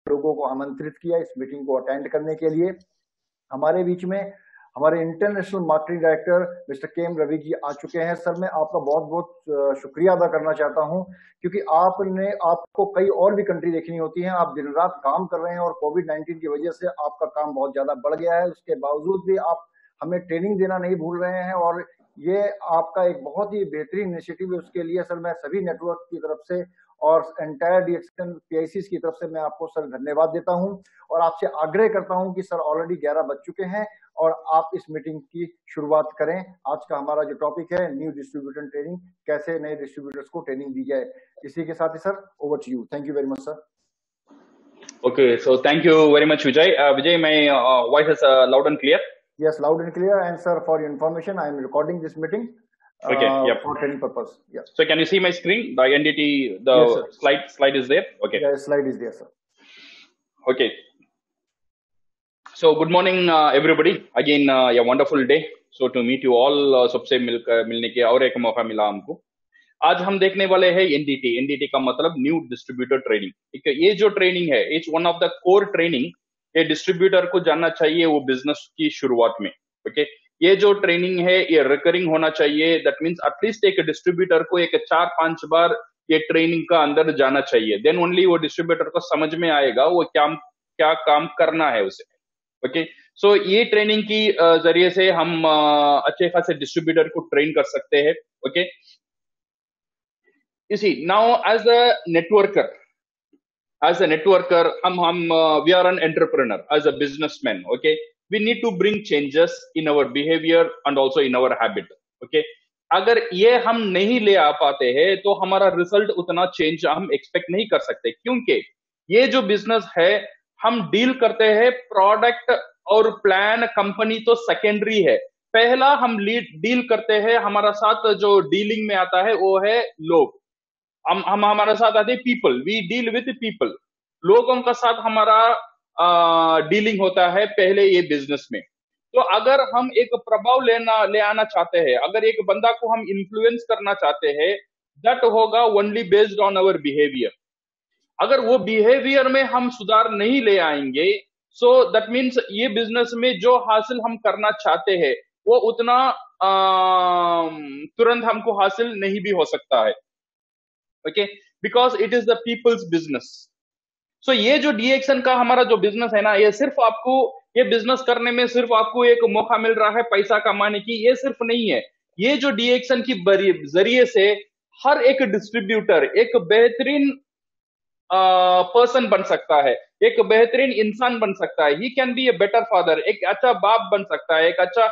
लोगों को आमंत्रित किया इस मीटिंग को अटेंड करने के लिए। हमारे बीच में हमारे इंटरनेशनल मार्केटिंग डायरेक्टर मिस्टर के एम रवि जी आ चुके हैं। सर, मैं आपका बहुत बहुत शुक्रिया अदा करना चाहता हूं, क्योंकि आपको कई और भी कंट्री देखनी होती हैं, आप दिन रात काम कर रहे हैं और कोविड-19 की वजह से आपका काम बहुत ज्यादा बढ़ गया है। उसके बावजूद भी आप हमें ट्रेनिंग देना नहीं भूल रहे हैं और ये आपका एक बहुत ही बेहतरीन इनिशिएटिव है। उसके लिए सर मैं सभी नेटवर्क की तरफ से और एंटायर डीएक्सएन पीआईसी की तरफ से मैं आपको सर धन्यवाद देता हूं और आपसे आग्रह करता हूं कि सर ऑलरेडी 11 बज चुके हैं और आप इस मीटिंग की शुरुआत करें। आज का हमारा जो टॉपिक है न्यू डिस्ट्रीब्यूटर ट्रेनिंग, कैसे नए डिस्ट्रीब्यूटर्स को ट्रेनिंग दी जाए। इसी के साथ ही sir over to you. Thank you very much sir. Okay, so thank you very much, Vijay. Vijay, my voice is loud and clear? Yes, loud and clear. And sir, for your information, I am recording this meeting okay, yep. for training purpose. Yeah. So can you see my screen? The NDT, the yes, slide is there? Okay. Yeah, slide is there, sir. Okay. So good morning, everybody. Again, a wonderful day. So to meet you all, सबसे मिलने के और एक मौका मिला हमको। आज हम देखने वाले हैं एनडीटी। एनडीटी का मतलब न्यू डिस्ट्रीब्यूटर ट्रेनिंग। ठीक है, ये जो ट्रेनिंग है it's one of the core training ये डिस्ट्रीब्यूटर को जानना चाहिए वो बिजनेस की शुरुआत में। ओके, ये जो ट्रेनिंग है ये रिकरिंग होना चाहिए। दैट मींस एटलीस्ट एक डिस्ट्रीब्यूटर को एक 4-5 बार ये ट्रेनिंग का अंदर जाना चाहिए। देन ओनली वो डिस्ट्रीब्यूटर को समझ में आएगा वो क्या काम करना है उसे। ओके, सो ये ट्रेनिंग की जरिए से हम अच्छे खासे डिस्ट्रीब्यूटर को ट्रेन कर सकते हैं। Okay, you see now as a networker we are an entrepreneur, as a businessman. Okay, we need to bring changes in our behavior and also in our habit. Okay, अगर ये हम नहीं ले आ पाते हैं तो हमारा रिजल्ट उतना चेंज हम एक्सपेक्ट नहीं कर सकते, क्योंकि ये जो बिजनेस है हम डील करते हैं प्रोडक्ट और प्लान कंपनी तो सेकेंडरी है। पहला हम डील करते हैं, हमारा साथ जो डीलिंग में आता है वो है लोग। हम हमारे साथ आते हैं people, we deal with people. लोगों का साथ हमारा डीलिंग होता है पहले ये बिजनेस में। तो अगर हम एक प्रभाव ले आना चाहते हैं, अगर एक बंदा को हम इन्फ्लुएंस करना चाहते हैं, दैट होगा only based on our behaviour. अगर वो बिहेवियर में हम सुधार नहीं ले आएंगे, सो दैट मीन्स ये बिजनेस में जो हासिल हम करना चाहते हैं वो उतना तुरंत हमको हासिल नहीं भी हो सकता है। Okay, because it is the people's business. So ये जो डीएक्सएन का हमारा जो बिजनेस है ना, ये सिर्फ आपको ये बिजनेस करने में सिर्फ आपको एक मौका मिल रहा है पैसा कमाने की, ये सिर्फ नहीं है। ये जो डीएक्सएन की जरिए से हर एक डिस्ट्रीब्यूटर एक बेहतरीन पर्सन बन सकता है, एक बेहतरीन इंसान बन सकता है। He can be a better father, एक अच्छा बाप बन सकता है, एक अच्छा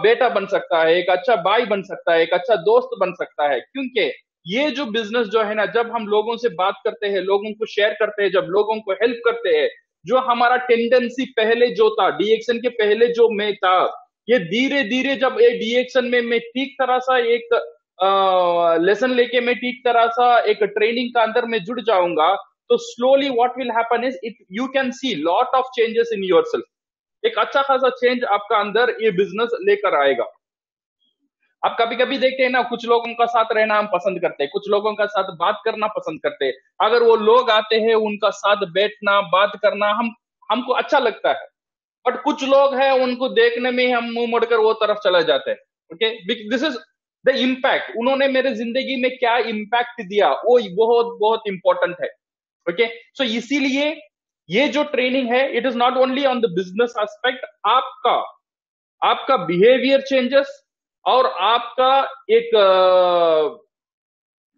बेटा बन सकता है, एक अच्छा भाई बन सकता है, एक अच्छा दोस्त बन सकता है। क्योंकि ये जो बिजनेस जो है ना, जब हम लोगों से बात करते हैं, लोगों को शेयर करते हैं, जब लोगों को हेल्प करते हैं, जो हमारा टेंडेंसी पहले जो था डीएक्सएन के पहले जो मैं था, ये धीरे धीरे जब ये डीएक्सएन में मैं ठीक तरह सा एक लेसन लेके मैं ठीक तरह सा एक ट्रेनिंग का अंदर में जुड़ जाऊंगा, तो slowly what will happen is it you can see lot of changes in yourself. एक अच्छा खासा चेंज आपका अंदर ये बिजनेस लेकर आएगा। अब कभी कभी देखते हैं ना, कुछ लोगों का साथ रहना हम पसंद करते हैं, कुछ लोगों का साथ बात करना पसंद करते हैं। अगर वो लोग आते हैं उनका साथ बैठना बात करना हमको अच्छा लगता है, बट कुछ लोग हैं उनको देखने में हम मुंह मोड़कर वो तरफ चले जाते हैं। Okay, this is the impact, उन्होंने मेरे जिंदगी में क्या इम्पैक्ट दिया वो बहुत बहुत इंपॉर्टेंट है। ओके, सो इसीलिए ये जो ट्रेनिंग है it is not only on the business aspect, आपका बिहेवियर चेंजेस और आपका एक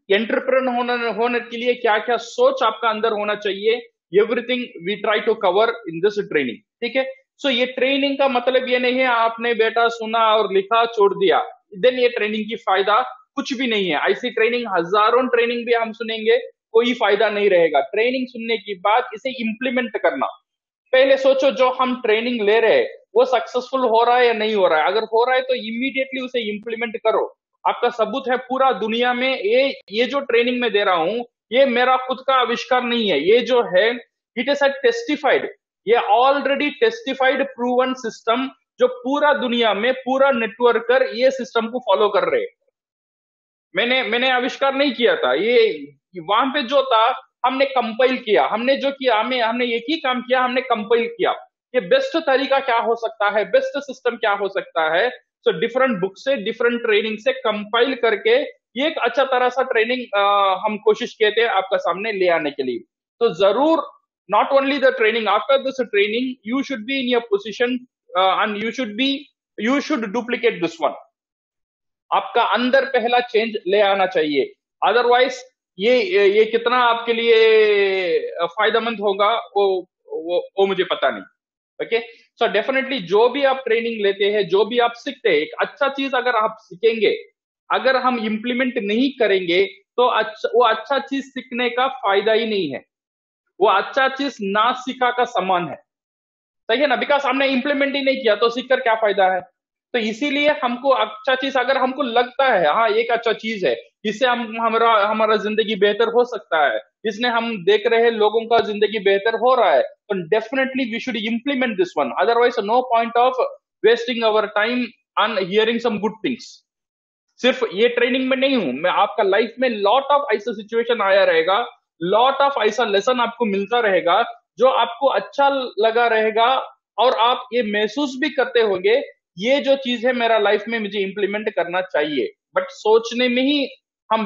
एंटरप्रेन्योर होने के लिए क्या क्या सोच आपका अंदर होना चाहिए, everything we try to cover in this training. ठीक है, सो ये ट्रेनिंग का मतलब ये नहीं है आपने बेटा सुना और लिखा छोड़ दिया, देन ये ट्रेनिंग की फायदा कुछ भी नहीं है। ऐसी ट्रेनिंग हजारों ट्रेनिंग भी हम सुनेंगे, कोई फायदा नहीं रहेगा। ट्रेनिंग सुनने के बाद इसे इंप्लीमेंट करना, पहले सोचो जो हम ट्रेनिंग ले रहे हैं वो सक्सेसफुल हो रहा है या नहीं हो रहा है। अगर हो रहा है तो इमीडिएटली उसे इंप्लीमेंट करो। आपका सबूत है पूरा दुनिया में, ये जो ट्रेनिंग में दे रहा हूं ये मेरा खुद का आविष्कार नहीं है, ये जो है इट इज अ टेस्टिफाइड, ये ऑलरेडी टेस्टिफाइड प्रूवन सिस्टम, जो पूरा दुनिया में पूरा नेटवर्कर ये सिस्टम को फॉलो कर रहे हैं। मैंने आविष्कार नहीं किया था, ये वहां पे जो था हमने कंपाइल किया, हमने जो किया, हमने एक ही काम किया, हमने कंपाइल किया ये बेस्ट तरीका क्या हो सकता है, बेस्ट सिस्टम क्या हो सकता है। सो डिफरेंट बुक से, डिफरेंट ट्रेनिंग से कंपाइल करके ये एक अच्छा तरह सा ट्रेनिंग हम कोशिश किए थे आपका सामने ले आने के लिए। तो जरूर not only the training, after this training you should be in your position and you should duplicate this one। आपका अंदर पहला चेंज ले आना चाहिए, अदरवाइज ये कितना आपके लिए फायदेमंद होगा वो मुझे पता नहीं। ओके, सो डेफिनेटली जो भी आप ट्रेनिंग लेते हैं, जो भी आप सीखते हैं, एक अच्छा चीज अगर आप सीखेंगे, अगर हम इंप्लीमेंट नहीं करेंगे तो वो अच्छा चीज सीखने का फायदा ही नहीं है, वो अच्छा चीज ना सीखा का समान है, सही है ना। बिकॉज हमने इंप्लीमेंट ही नहीं किया तो सीखकर क्या फायदा है। तो इसीलिए हमको अच्छा चीज अगर हमको लगता है हाँ एक अच्छा चीज है, इससे हमारा जिंदगी बेहतर हो सकता है, इसने हम देख रहे हैं लोगों का जिंदगी बेहतर हो रहा है, तो definitely we should implement this one. Otherwise no point of wasting our time on hearing some good things. सिर्फ ये ट्रेनिंग में नहीं हूं मैं, आपका लाइफ में लॉट ऑफ ऐसा सिचुएशन आया रहेगा, लॉट ऑफ ऐसा लेसन आपको मिलता रहेगा जो आपको अच्छा लगा रहेगा, और आप ये महसूस भी करते होंगे ये जो चीज है मेरा लाइफ में मुझे इंप्लीमेंट करना चाहिए। बट सोचने में ही हम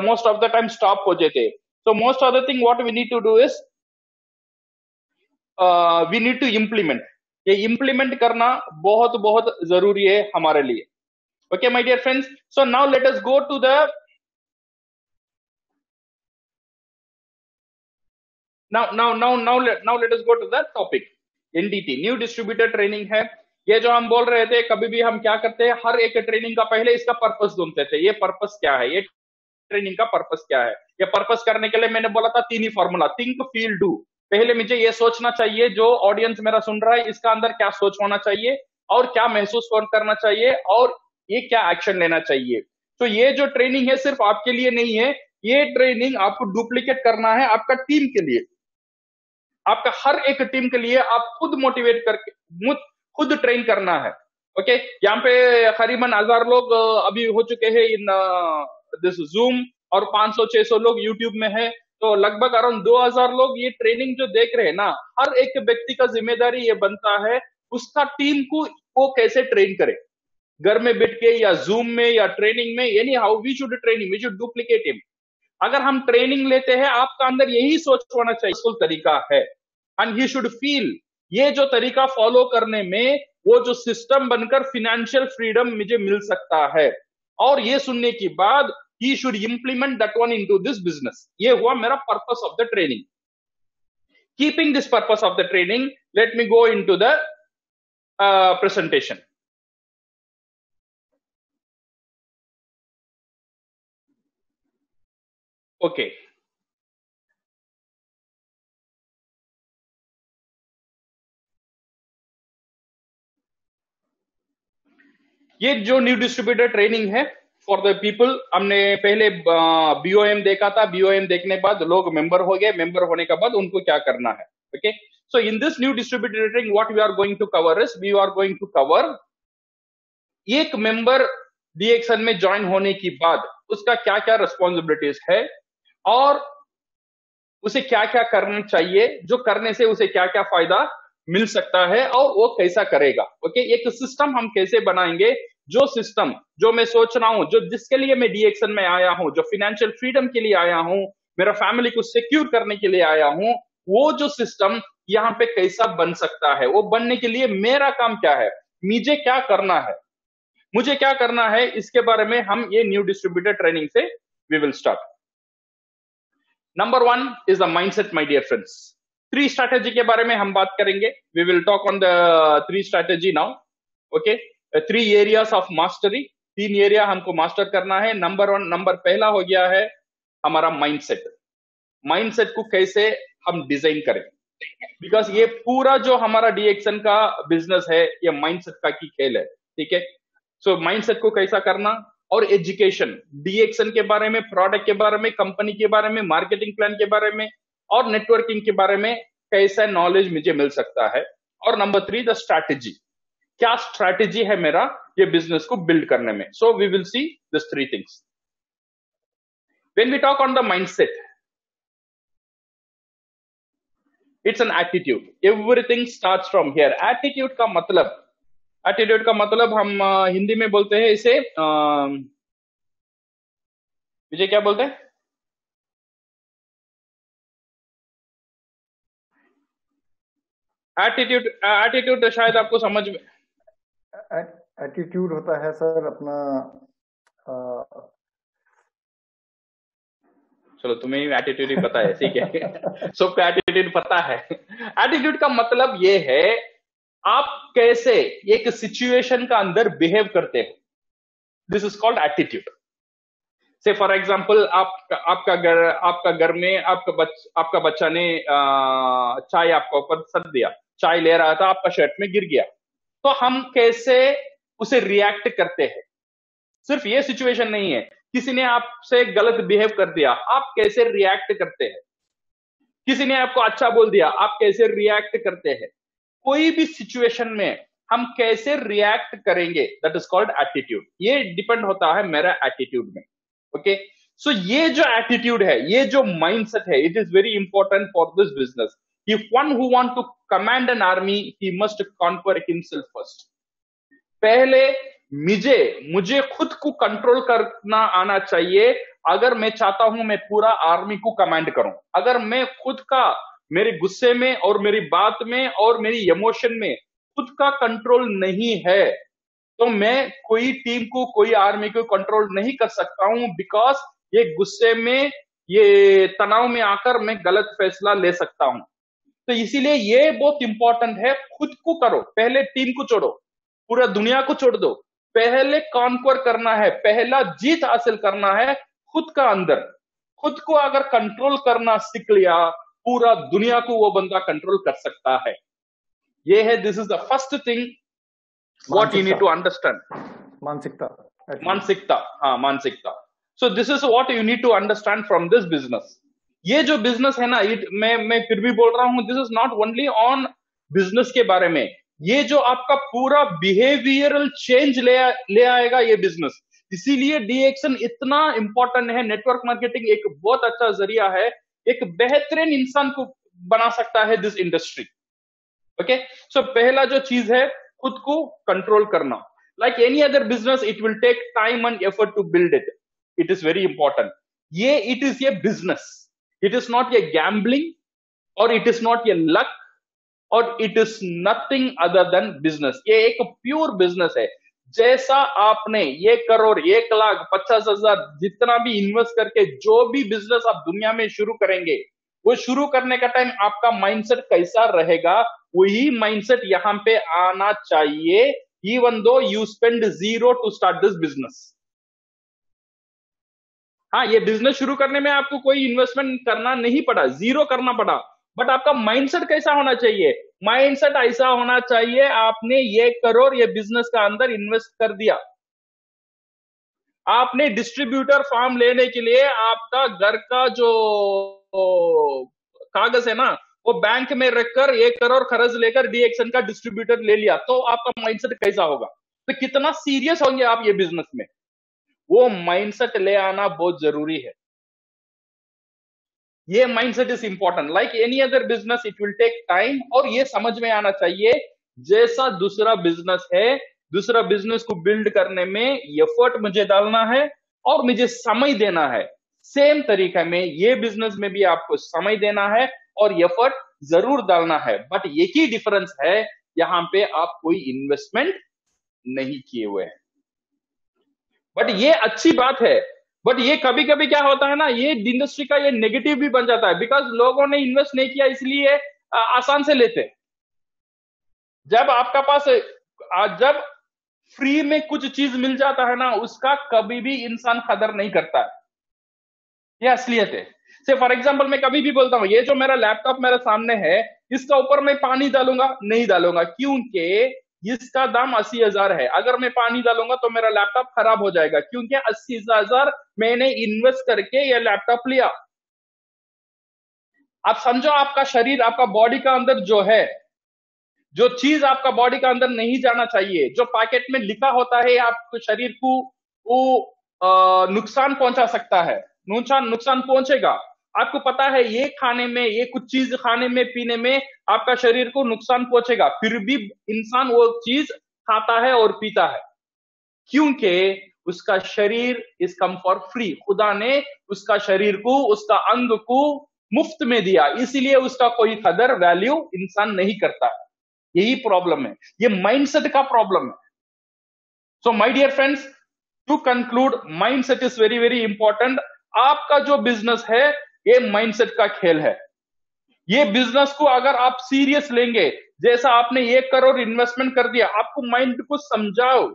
most of the time stop हो जाते। So most of the thing what we need to do is we need to implement. ये इम्प्लीमेंट करना बहुत बहुत जरूरी है हमारे लिए। Okay, my dear friends, so now let us go to the now let us go to the topic NDT, new distributor training है। ये जो हम बोल रहे थे, कभी भी हम क्या करते हैं, हर एक ट्रेनिंग का पहले इसका पर्पस ढूंढते थे, ये पर्पस क्या है, ये ट्रेनिंग का पर्पस क्या है। ये पर्पस करने के लिए मैंने बोला था 3 ही फॉर्मूला, थिंक फील डू। पहले मुझे ये सोचना चाहिए जो ऑडियंस मेरा सुन रहा है इसका अंदर क्या सोच होना चाहिए और क्या महसूस करना चाहिए और ये क्या एक्शन लेना चाहिए। तो ये जो ट्रेनिंग है सिर्फ आपके लिए नहीं है, ये ट्रेनिंग आपको डुप्लीकेट करना है आपका टीम के लिए, आपका हर एक टीम के लिए। आप खुद मोटिवेट करके खुद ट्रेन करना है। ओके, यहाँ पे करीबन 1000 लोग अभी हो चुके हैं इन दिस जूम, और 500-600 लोग यूट्यूब में है, तो लगभग अराउंड 2000 लोग ये ट्रेनिंग जो देख रहे हैं ना। हर एक व्यक्ति का जिम्मेदारी ये बनता है उसका टीम को वो कैसे ट्रेन करे, घर में बैठ के या जूम में या ट्रेनिंग में, यानी how we should training, we should duplicate him. अगर हम ट्रेनिंग लेते हैं आपका अंदर यही सोच होना चाहिए तरीका है, एंड ही शुड फील ये जो तरीका फॉलो करने में वो जो सिस्टम बनकर फिनेंशियल फ्रीडम मुझे मिल सकता है, और ये सुनने के बाद he should implement that one into this business. ये हुआ मेरा purpose of the training. Keeping this purpose of the training, let me go into the presentation. Okay, ये जो न्यू डिस्ट्रीब्यूटर ट्रेनिंग है फॉर द पीपल, हमने पहले BOM देखा था, बीओएम देखने के बाद लोग मेंबर हो गए, मेंबर होने के बाद उनको क्या करना है। Okay, so in this new distributor training what we are going to cover is, we are going to cover एक मेंबर डीएक्सन में ज्वाइन होने के बाद उसका क्या क्या रिस्पॉन्सिबिलिटीज है और उसे क्या क्या करना चाहिए, जो करने से उसे क्या क्या फायदा मिल सकता है और वो कैसा करेगा। ओके, एक सिस्टम हम कैसे बनाएंगे, जो सिस्टम जो मैं सोच रहा हूं, जो जिसके लिए मैं डीएक्सन में आया हूं, जो फाइनेंशियल फ्रीडम के लिए आया हूं, मेरा फैमिली को सिक्योर करने के लिए आया हूं, वो जो सिस्टम यहाँ पे कैसा बन सकता है, वो बनने के लिए मेरा काम क्या है, मुझे क्या करना है, मुझे क्या करना है, इसके बारे में हम ये न्यू डिस्ट्रीब्यूटर ट्रेनिंग से we will start. Number 1 is the mindset my dear friends. 3 strategy के बारे में हम बात करेंगे, we will talk on the 3 strategy now. Okay, 3 areas of mastery, 3 area हमको मास्टर करना है। नंबर पहला हो गया है हमारा माइंडसेट। माइंडसेट को कैसे हम डिजाइन करें, बिकॉज ये पूरा जो हमारा डीएक्सन का बिजनेस है ये माइंडसेट का की खेल है। ठीक है, सो माइंडसेट को कैसा करना, और एजुकेशन डीएक्सन के बारे में, प्रोडक्ट के बारे में, कंपनी के बारे में, मार्केटिंग प्लान के बारे में और नेटवर्किंग के बारे में कैसा नॉलेज मुझे मिल सकता है। और नंबर 3 द स्ट्रैटेजी, क्या स्ट्रैटेजी है मेरा ये बिजनेस को बिल्ड करने में। So we will see this 3 things. When we talk on the mindset, it's an attitude. Everything starts from here. Attitude का मतलब हम हिंदी में बोलते हैं इसे, विजय क्या बोलते हैं? एटीट्यूड शायद आपको समझ में. एटीट्यूड होता है सर अपना चलो तुम्हें एटीट्यूड ही पता है, ठीक है. सबको एटीट्यूड पता है. एटीट्यूड का मतलब ये है आप कैसे एक सिचुएशन का अंदर बिहेव करते हो. This is called attitude. से फॉर एग्जाम्पल आपका घर में आपका बच्चा ने चाय आपका ऊपर सट दिया. चाय ले रहा था, आपका शर्ट में गिर गया. तो हम कैसे उसे रिएक्ट करते हैं. सिर्फ ये सिचुएशन नहीं है, किसी ने आपसे गलत बिहेव कर दिया, आप कैसे रिएक्ट करते हैं. किसी ने आपको अच्छा बोल दिया, आप कैसे रिएक्ट करते हैं. कोई भी सिचुएशन में हम कैसे रिएक्ट करेंगे, दैट इज कॉल्ड एटीट्यूड. ये डिपेंड होता है मेरा एटीट्यूड में. ओके, सो ये जो एटीट्यूड है, ये जो माइंडसेट है, it is very important for this business. If one who want to command an army, he must conquer himself first. पहले मुझे खुद को कंट्रोल करना आना चाहिए. अगर मैं चाहता हूं मैं पूरा आर्मी को कमांड करूं, अगर मैं खुद का मेरे गुस्से में और मेरी बात में और मेरी इमोशन में खुद का कंट्रोल नहीं है, तो मैं कोई टीम को, कोई आर्मी को कंट्रोल नहीं कर सकता हूं. बिकॉज ये गुस्से में, ये तनाव में आकर मैं गलत फैसला ले सकता हूं. तो इसीलिए ये बहुत इंपॉर्टेंट है. खुद को करो, पहले टीम को छोड़ो, पूरा दुनिया को छोड़ दो. पहले कॉन्क्वर करना है, पहला जीत हासिल करना है खुद का अंदर. खुद को अगर कंट्रोल करना सीख लिया, पूरा दुनिया को वो बंदा कंट्रोल कर सकता है. ये है, this is the first thing what you need to understand. मानसिकता. हाँ, मानसिकता. So this is what you need to understand from this business. ये जो बिजनेस है ना, मैं फिर भी बोल रहा हूं, this is not only on business के बारे में. ये जो आपका पूरा बिहेवियरल चेंज ले आएगा ये बिजनेस. इसीलिए डीएक्शन इतना इंपॉर्टेंट है. नेटवर्क मार्केटिंग एक बहुत अच्छा जरिया है, एक बेहतरीन इंसान को बना सकता है दिस इंडस्ट्री. ओके, सो पहला जो चीज है, खुद को कंट्रोल करना. Like any other business, it will take time and effort to build it. It is very important. It is a business. It is not a gambling और it is not a luck और it is nothing other than business. ये एक pure business है. जैसा आपने 1 करोड़, 1 लाख, 50,000 जितना भी invest करके जो भी बिजनेस आप दुनिया में शुरू करेंगे, वो शुरू करने का टाइम आपका माइंडसेट कैसा रहेगा, वही माइंडसेट यहां पे आना चाहिए. Even though you spend 0 to start this business. हाँ, ये बिजनेस शुरू करने में आपको कोई इन्वेस्टमेंट करना नहीं पड़ा, 0 करना पड़ा. बट आपका माइंडसेट कैसा होना चाहिए? माइंडसेट ऐसा होना चाहिए, आपने 1 करोड़ ये बिजनेस का अंदर इन्वेस्ट कर दिया. आपने डिस्ट्रीब्यूटर फार्म लेने के लिए आपका घर का जो कागज है ना, वो बैंक में रखकर 1 करोड़ खर्च लेकर डीएक्शन का डिस्ट्रीब्यूटर ले लिया, तो आपका माइंडसेट कैसा होगा? तो कितना सीरियस होंगे आप ये बिजनेस में? वो माइंडसेट ले आना बहुत जरूरी है. ये mindset is important. Like any other business, it will take time. और ये समझ में आना चाहिए, जैसा दूसरा बिजनेस है, दूसरा बिजनेस को बिल्ड करने में एफर्ट मुझे डालना है और मुझे समय देना है. सेम तरीका में ये बिजनेस में भी आपको समय देना है और एफर्ट जरूर डालना है. बट एक ही डिफरेंस है, यहां पे आप कोई इन्वेस्टमेंट नहीं किए हुए हैं. बट ये अच्छी बात है. बट ये कभी कभी क्या होता है ना, ये इंडस्ट्री का ये नेगेटिव भी बन जाता है. बिकॉज लोगों ने इन्वेस्ट नहीं किया, इसलिए आसान से लेते. जब आपका पास जब फ्री में कुछ चीज मिल जाता है ना, उसका कभी भी इंसान कदर नहीं करता है. ये असलियत है. से फॉर एग्जाम्पल मैं कभी भी बोलता हूं, ये जो मेरा लैपटॉप मेरे सामने है, इसका ऊपर मैं पानी डालूंगा? नहीं डालूंगा. क्योंकि इसका दाम 80,000 है. अगर मैं पानी डालूंगा तो मेरा लैपटॉप खराब हो जाएगा, क्योंकि 80,000 मैंने इन्वेस्ट करके ये लैपटॉप लिया. आप समझो, आपका शरीर, आपका बॉडी का अंदर जो है, जो चीज आपका बॉडी का अंदर नहीं जाना चाहिए, जो पैकेट में लिखा होता है, आपके शरीर को वो नुकसान पहुंचा सकता है, नुकसान पहुंचेगा. आपको पता है ये खाने में, ये कुछ चीज खाने में पीने में आपका शरीर को नुकसान पहुंचेगा, फिर भी इंसान वो चीज खाता है और पीता है, क्योंकि उसका शरीर इज कम फॉर फ्री। खुदा ने उसका शरीर को, उसका अंग को मुफ्त में दिया, इसीलिए उसका कोई कदर वैल्यू इंसान नहीं करता। यही प्रॉब्लम है, ये माइंडसेट का प्रॉब्लम है। So my dear friends, to conclude, mindset is very very important. आपका जो बिजनेस है ये माइंडसेट का खेल है। ये बिजनेस को अगर आप सीरियस लेंगे, जैसा आपने 1 करोड़ इन्वेस्टमेंट कर दिया, आपको माइंड को समझाओ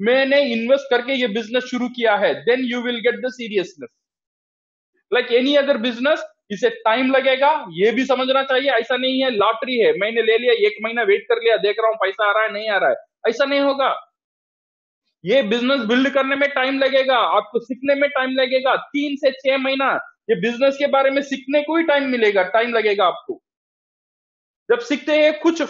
मैंने इन्वेस्ट करके ये बिजनेस शुरू किया है, then you will get the seriousness. Like any other business, इसे टाइम लगेगा, ये भी समझना चाहिए। ऐसा नहीं है लॉटरी है, मैंने ले लिया, 1 महीना वेट कर लिया, देख रहा हूं पैसा आ रहा है नहीं आ रहा है, ऐसा नहीं होगा। ये बिजनेस बिल्ड करने में टाइम लगेगा, आपको सीखने में टाइम लगेगा, 3 से 6 महीना ये बिजनेस के बारे में सीखने को ही टाइम मिलेगा, टाइम लगेगा आपको। जब सीखते हैं कुछ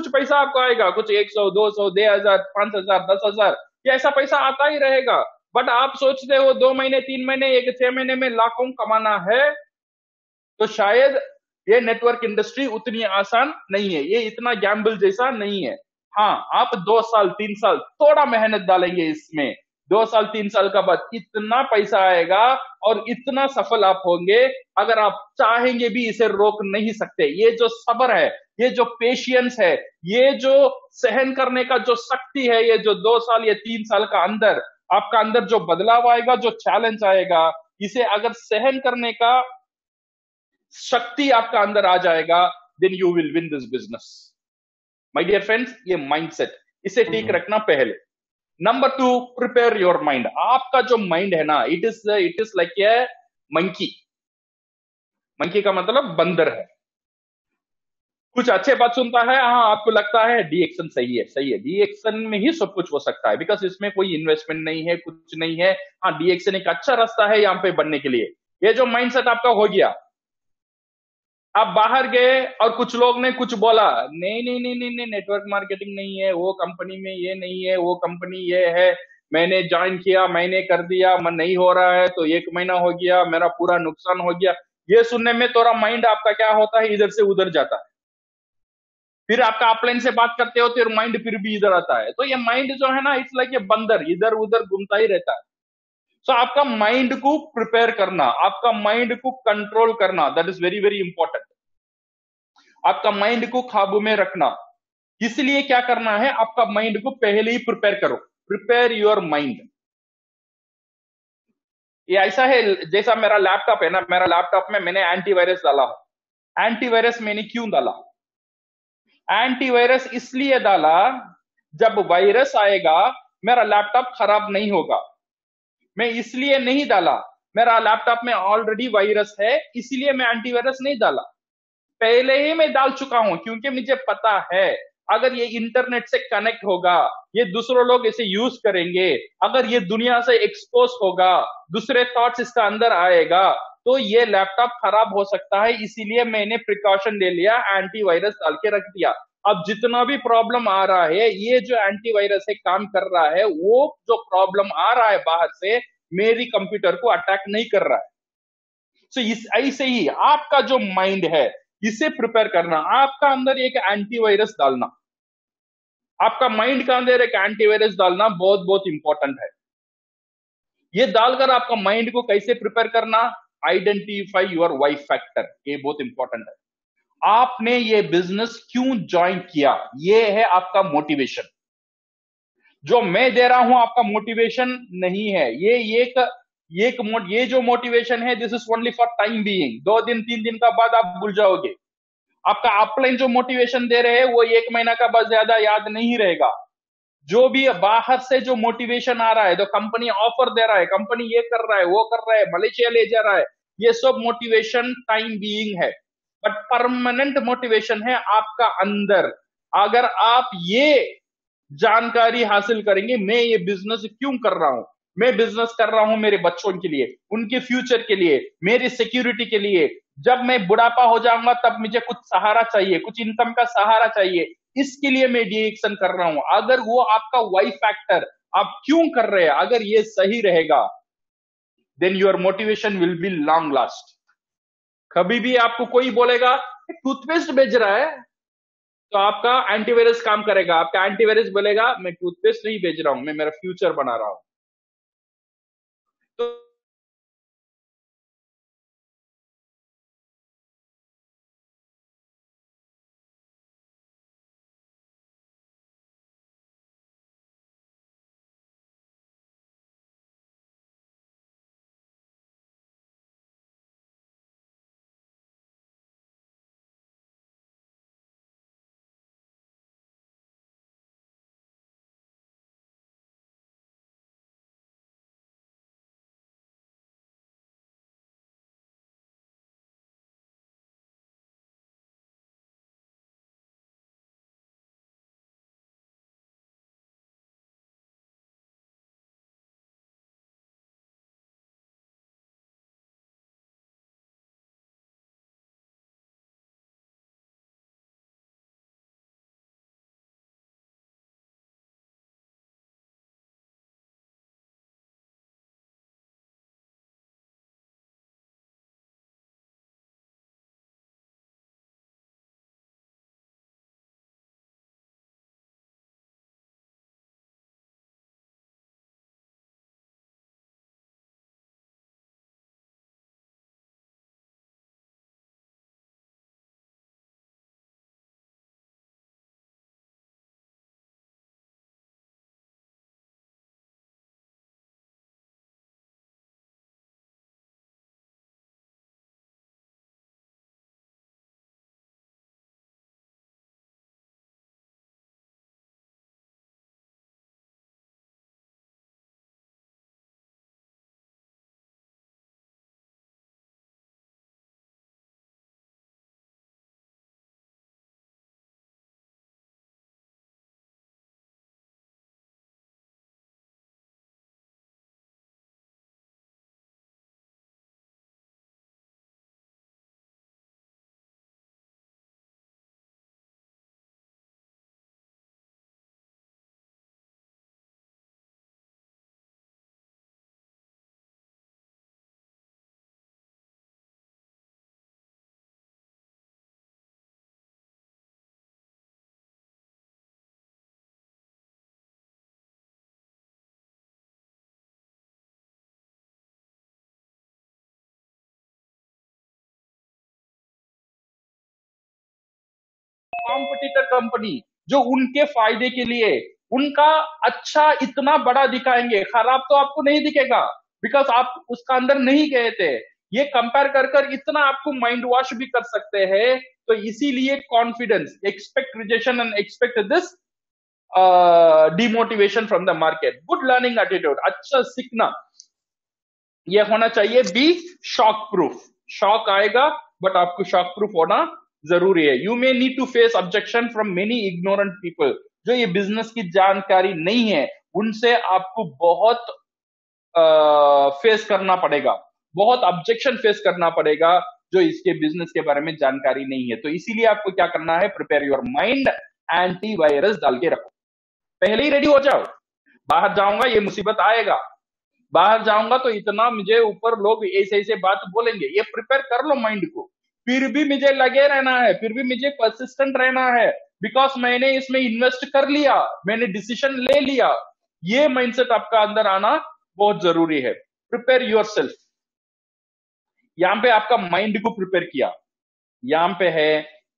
पैसा आपको आएगा, कुछ 100, 200, 2,000, 5,000, 10,000, ये ऐसा पैसा आता ही रहेगा। बट आप सोचते हो 2 महीने, 3 महीने, 6 महीने में लाखों कमाना है, तो शायद ये नेटवर्क इंडस्ट्री उतनी आसान नहीं है, ये इतना गैम्बल जैसा नहीं है। हाँ, आप 2 साल 3 साल थोड़ा मेहनत डालेंगे इसमें, 2 साल 3 साल का बाद इतना पैसा आएगा और इतना सफल आप होंगे, अगर आप चाहेंगे भी इसे रोक नहीं सकते। ये जो सब्र है, ये जो पेशियंस है, ये जो सहन करने का जो शक्ति है, ये जो 2 साल या 3 साल का अंदर आपका अंदर जो बदलाव आएगा, जो चैलेंज आएगा, इसे अगर सहन करने का शक्ति आपका अंदर आ जाएगा, then you will win this business. My dear friends, ये माइंडसेट, इसे ठीक रखना पहले। Number 2, prepare your mind. आपका जो माइंड है ना, it is like a monkey. Monkey का मतलब बंदर है। कुछ अच्छे बात सुनता है, हाँ आपको लगता है डीएक्शन सही है, सही है, डीएक्शन में ही सब कुछ हो सकता है, बिकॉज इसमें कोई इन्वेस्टमेंट नहीं है, कुछ नहीं है। हाँ, डीएक्शन एक अच्छा रास्ता है यहाँ पे बनने के लिए। ये जो माइंडसेट आपका हो गया, आप बाहर गए और कुछ लोग ने कुछ बोला, नहीं नहीं नहीं नहीं नहीं, नेटवर्क मार्केटिंग नहीं है, वो कंपनी में ये नहीं है, वो कंपनी ये है, मैंने ज्वाइन किया, मैंने कर दिया, मन नहीं हो रहा है, तो 1 महीना हो गया, मेरा पूरा नुकसान हो गया। ये सुनने में थोड़ा माइंड आपका क्या होता है, इधर से उधर जाता है। फिर आपका अपलाइन से बात करते हो तो माइंड फिर भी इधर आता है। तो ये माइंड जो है ना, इट्स लाइक ये बंदर, इधर उधर घूमता ही रहता है। सो आपका माइंड को प्रिपेयर करना, आपका माइंड को कंट्रोल करना, that is very very important. आपका माइंड को काबू में रखना, इसलिए क्या करना है, आपका माइंड को पहले ही प्रिपेयर करो। Prepare your mind. ये ऐसा है जैसा मेरा लैपटॉप है ना, मेरा लैपटॉप में मैंने एंटीवायरस डाला है। एंटीवायरस मैंने क्यों डाला? एंटीवायरस इसलिए डाला, जब वायरस आएगा मेरा लैपटॉप खराब नहीं होगा। मैं इसलिए नहीं डाला, मेरा लैपटॉप में ऑलरेडी वायरस है, इसलिए मैं एंटीवायरस नहीं डाला। पहले ही मैं डाल चुका हूं, क्योंकि मुझे पता है अगर ये इंटरनेट से कनेक्ट होगा, ये दूसरे लोग इसे यूज करेंगे, अगर ये दुनिया से एक्सपोज होगा, दूसरे थॉट्स इसका अंदर आएगा, तो ये लैपटॉप खराब हो सकता है। इसीलिए मैंने प्रिकॉशन ले लिया, एंटीवायरस डाल के रख दिया। अब जितना भी प्रॉब्लम आ रहा है, ये जो एंटीवायरस है काम कर रहा है, वो जो प्रॉब्लम आ रहा है बाहर से, मेरी कंप्यूटर को अटैक नहीं कर रहा है। तो ऐसे ही आपका जो माइंड है, इसे प्रिपेयर करना, आपका अंदर एक एंटीवायरस डालना, आपका माइंड का अंदर एक एंटीवायरस डालना बहुत बहुत इंपॉर्टेंट है। ये डालकर आपका माइंड को कैसे प्रिपेयर करना, आइडेंटिफाई योर वाई फैक्टर, ये बहुत इंपॉर्टेंट है। आपने ये बिजनेस क्यों ज्वाइन किया, ये है आपका मोटिवेशन। जो मैं दे रहा हूं आपका मोटिवेशन नहीं है, ये जो मोटिवेशन है, this is only for time being. 2 दिन 3 दिन का बाद आप भूल जाओगे। आपका अपलाइन जो मोटिवेशन दे रहे हैं, वो 1 महीना का बाद ज्यादा याद नहीं रहेगा। जो भी बाहर से जो मोटिवेशन आ रहा है, तो कंपनी ऑफर दे रहा है, कंपनी ये कर रहा है, वो कर रहा है, मलेशिया ले जा रहा है, ये सब मोटिवेशन टाइम बीइंग है। बट परमानेंट मोटिवेशन है आपका अंदर। अगर आप ये जानकारी हासिल करेंगे, मैं ये बिजनेस क्यों कर रहा हूं, मैं बिजनेस कर रहा हूं मेरे बच्चों के लिए, उनके फ्यूचर के लिए, मेरी सिक्योरिटी के लिए। जब मैं बुढ़ापा हो जाऊंगा तब मुझे कुछ सहारा चाहिए, कुछ इनकम का सहारा चाहिए, इसके लिए मैं डीएक्शन कर रहा हूं। अगर वो आपका वाई फैक्टर, आप क्यों कर रहे हैं, अगर ये सही रहेगा, then your motivation will be long last. कभी भी आपको कोई बोलेगा टूथपेस्ट बेच रहा है तो आपका एंटीवायरस काम करेगा, आपका एंटीवायरस बोलेगा मैं टूथपेस्ट नहीं बेच रहा हूं, मैं मेरा फ्यूचर बना रहा हूं। तो कॉम्पिटिटर कंपनी जो उनके फायदे के लिए उनका अच्छा इतना बड़ा दिखाएंगे, खराब तो आपको नहीं दिखेगा बिकॉज आप उसका अंदर नहीं गए थे। ये कंपेयर कर कर इतना आपको माइंड वॉश भी कर सकते हैं। तो इसीलिए confidence, expect rejection and expect this demotivation from the market, good learning attitude, अच्छा सीखना, ये होना चाहिए। बी शॉक प्रूफ, शॉक आएगा बट आपको शॉक प्रूफ होना जरूरी है। You may need to face objection from many ignorant people, जो ये बिजनेस की जानकारी नहीं है उनसे आपको बहुत फेस करना पड़ेगा, बहुत ऑब्जेक्शन फेस करना पड़ेगा जो इसके बिजनेस के बारे में जानकारी नहीं है। तो इसीलिए आपको क्या करना है, प्रिपेयर योर माइंड, एंटीवायरस डाल के रखो, पहले ही रेडी हो जाओ। बाहर जाऊंगा ये मुसीबत आएगा, बाहर जाऊंगा तो इतना मुझे ऊपर लोग ऐसे ऐसे बात बोलेंगे, ये प्रिपेयर कर लो माइंड को। फिर भी मुझे लगे रहना है, फिर भी मुझे परसिस्टेंट रहना है बिकॉज मैंने इसमें इन्वेस्ट कर लिया, मैंने डिसीजन ले लिया। ये माइंडसेट आपका अंदर आना बहुत जरूरी है। प्रिपेयर योर सेल्फ, यहां पे आपका माइंड को प्रिपेयर किया, यहां पे है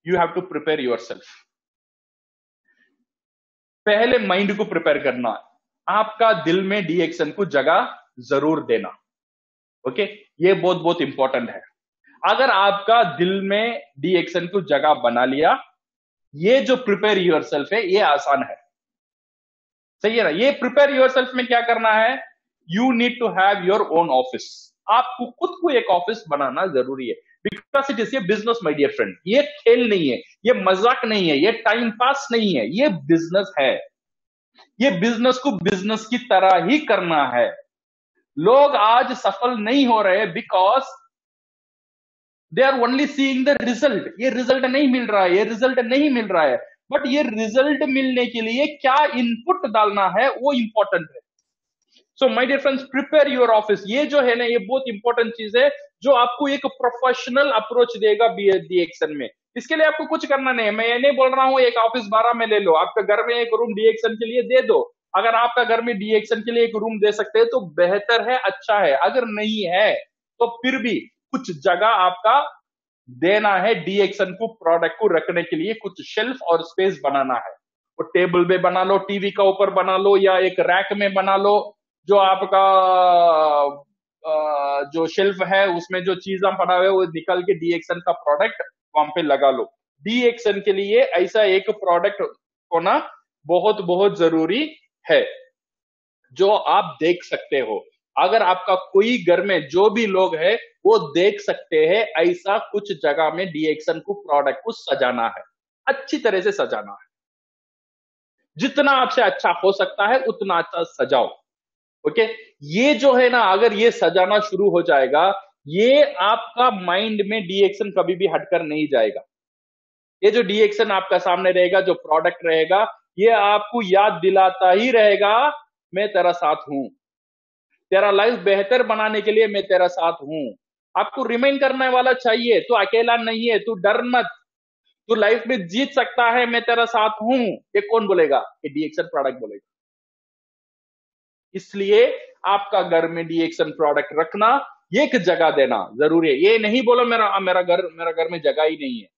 you have to prepare yourself. पहले माइंड को प्रिपेयर करना, आपका दिल में डीएक्शन को जगह जरूर देना। ओके, ये बहुत बहुत इंपॉर्टेंट है। अगर आपका दिल में डीएक्शन को जगह बना लिया, ये जो प्रिपेयर योरसेल्फ है ये आसान है, सही है ना। ये प्रिपेयर योरसेल्फ में क्या करना है, you need to have your own office, आपको खुद को एक ऑफिस बनाना जरूरी है because it is a business my dear friend. ये खेल नहीं है, ये मजाक नहीं है, ये टाइम पास नहीं है, ये बिजनेस है। ये बिजनेस को बिजनेस की तरह ही करना है। लोग आज सफल नहीं हो रहे because they are only seeing the result. ये रिजल्ट नहीं मिल रहा है, ये रिजल्ट नहीं मिल रहा है, बट ये रिजल्ट मिलने के लिए क्या इनपुट डालना है वो इंपॉर्टेंट है। So my dear friends, prepare your office. ये जो है ना, ये बहुत इंपॉर्टेंट चीज है जो आपको एक प्रोफेशनल अप्रोच देगा डीएक्शन में। इसके लिए आपको कुछ करना नहीं है। मैं ये नहीं बोल रहा हूँ एक ऑफिस 12 में ले लो, आपके घर में एक रूम डीएक्शन के लिए दे दो। अगर आपका घर में डीएक्शन के लिए एक रूम दे सकते हैं तो बेहतर है, अच्छा है। अगर नहीं है तो फिर भी कुछ जगह आपका देना है डीएक्शन को, प्रोडक्ट को रखने के लिए कुछ शेल्फ और स्पेस बनाना है। वो टेबल पे बना लो, टीवी का ऊपर बना लो, या एक रैक में बना लो। जो आपका जो शेल्फ है उसमें जो चीजें पड़ा हुआ है वो निकल के डीएक्शन का प्रोडक्ट वहां पे लगा लो। डीएक्शन के लिए ऐसा एक प्रोडक्ट होना बहुत बहुत जरूरी है जो आप देख सकते हो। अगर आपका कोई घर में जो भी लोग है वो देख सकते हैं, ऐसा कुछ जगह में डीएक्शन को प्रोडक्ट को सजाना है, अच्छी तरह से सजाना है। जितना आपसे अच्छा हो सकता है उतना अच्छा सजाओ। ओके, ये जो है ना, अगर ये सजाना शुरू हो जाएगा, ये आपका माइंड में डीएक्शन कभी भी हटकर नहीं जाएगा। ये जो डीएक्शन आपका सामने रहेगा, जो प्रोडक्ट रहेगा, ये आपको याद दिलाता ही रहेगा, मैं तेरा साथ हूं, तेरा लाइफ बेहतर बनाने के लिए मैं तेरा साथ हूं। आपको रिमाइंड करने वाला चाहिए, तू अकेला नहीं है, तू डर मत, तू लाइफ में जीत सकता है, मैं तेरा साथ हूं। ये कौन बोलेगा? ये डीएक्शन प्रोडक्ट बोलेगा। इसलिए आपका घर में डीएक्शन प्रोडक्ट रखना, एक जगह देना जरूरी है। ये नहीं बोलो मेरा घर में जगह ही नहीं है।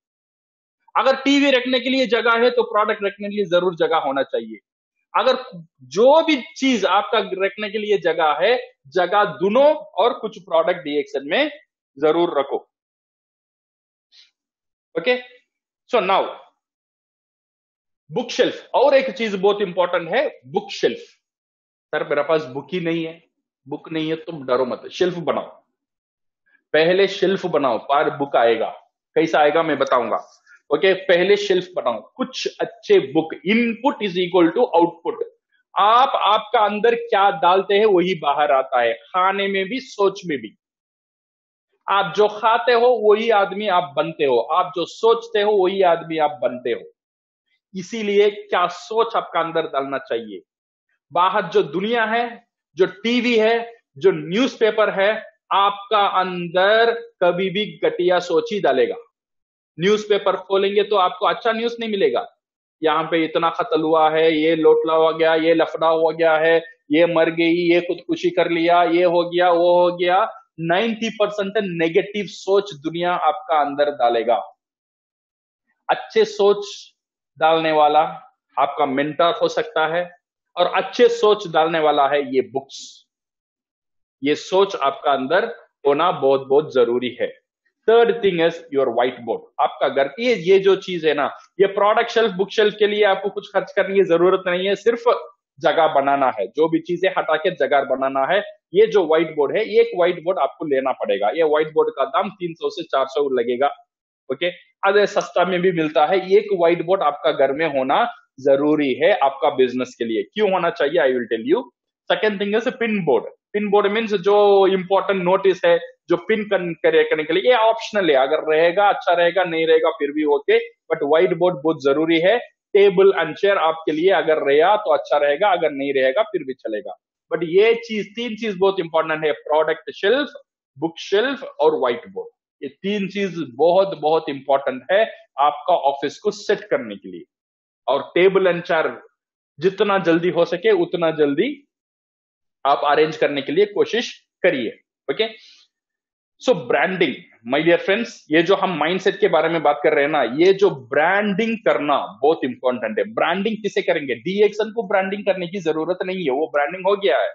अगर टीवी रखने के लिए जगह है तो प्रोडक्ट रखने के लिए जरूर जगह होना चाहिए। अगर जो भी चीज आपका रखने के लिए जगह है, जगह दोनों और कुछ प्रोडक्ट डीएक्शन में जरूर रखो। Okay, so now book shelf. और एक चीज बहुत इंपॉर्टेंट है, बुक शेल्फ। सर मेरे पास बुक ही नहीं है। बुक नहीं है तुम डरो मत, शेल्फ बनाओ। पहले शेल्फ बनाओ, पर बुक आएगा। कैसा आएगा मैं बताऊंगा। ओके, पहले शेल्फ बनाओ, कुछ अच्छे book. Input is equal to output. आपका अंदर क्या डालते हैं वही बाहर आता है, खाने में भी, सोच में भी। आप जो खाते हो वही आदमी आप बनते हो, आप जो सोचते हो वही आदमी आप बनते हो। इसीलिए क्या सोच आपका अंदर डालना चाहिए। बाहर जो दुनिया है, जो टीवी है, जो न्यूज़पेपर है, आपका अंदर कभी भी घटिया सोच ही डालेगा। न्यूज़पेपर खोलेंगे तो आपको अच्छा न्यूज़ नहीं मिलेगा। यहाँ पे इतना कत्ल हुआ है, ये लोटला हो गया, ये लफड़ा हो गया है, ये मर गई, ये खुदकुशी कर लिया, ये हो गया, वो हो गया। 90% नेगेटिव सोच दुनिया आपका अंदर डालेगा। अच्छे सोच डालने वाला आपका मेंटर हो सकता है, और अच्छे सोच डालने वाला है ये बुक्स। ये सोच आपका अंदर होना बहुत बहुत जरूरी है। Third thing is your white board. आपका घर की ये जो चीज है ना, ये प्रोडक्ट शेल्फ, बुक शेल्फ के लिए आपको कुछ खर्च करने की जरूरत नहीं है, सिर्फ जगह बनाना है। जो भी चीजें हटा के जगह बनाना है। ये जो व्हाइट बोर्ड है, एक व्हाइट बोर्ड आपको लेना पड़ेगा। ये व्हाइट बोर्ड का दाम 300 से 400 लगेगा। ओके, अगर सस्ता में भी मिलता है। एक व्हाइट बोर्ड आपका घर में होना जरूरी है आपका बिजनेस के लिए। क्यों होना चाहिए, I will tell you. Second thing is pin board. Pin board means जो इंपॉर्टेंट नोटिस है, जो पिन करने के लिए, ये ऑप्शनल है। अगर रहेगा अच्छा रहेगा, नहीं रहेगा फिर भी ओके, बट व्हाइट बोर्ड बहुत जरूरी है। टेबल एंड चेयर आपके लिए अगर रहा तो अच्छा रहेगा, अगर नहीं रहेगा फिर भी चलेगा। बट ये चीज, तीन चीज बहुत इंपॉर्टेंट है, प्रोडक्ट शेल्फ, बुक शेल्फ और व्हाइट बोर्ड। ये तीन चीज बहुत बहुत इंपॉर्टेंट है आपका ऑफिस को सेट करने के लिए। और टेबल एंड चेयर जितना जल्दी हो सके उतना जल्दी आप अरेंज करने के लिए कोशिश करिए। Okay, so branding my dear friends, ये जो हम माइंडसेट के बारे में बात कर रहे हैं ना, ये जो ब्रांडिंग करना बहुत इंपॉर्टेंट है। ब्रांडिंग किसे करेंगे? डीएक्शन को ब्रांडिंग करने की जरूरत नहीं है, वो ब्रांडिंग हो गया है।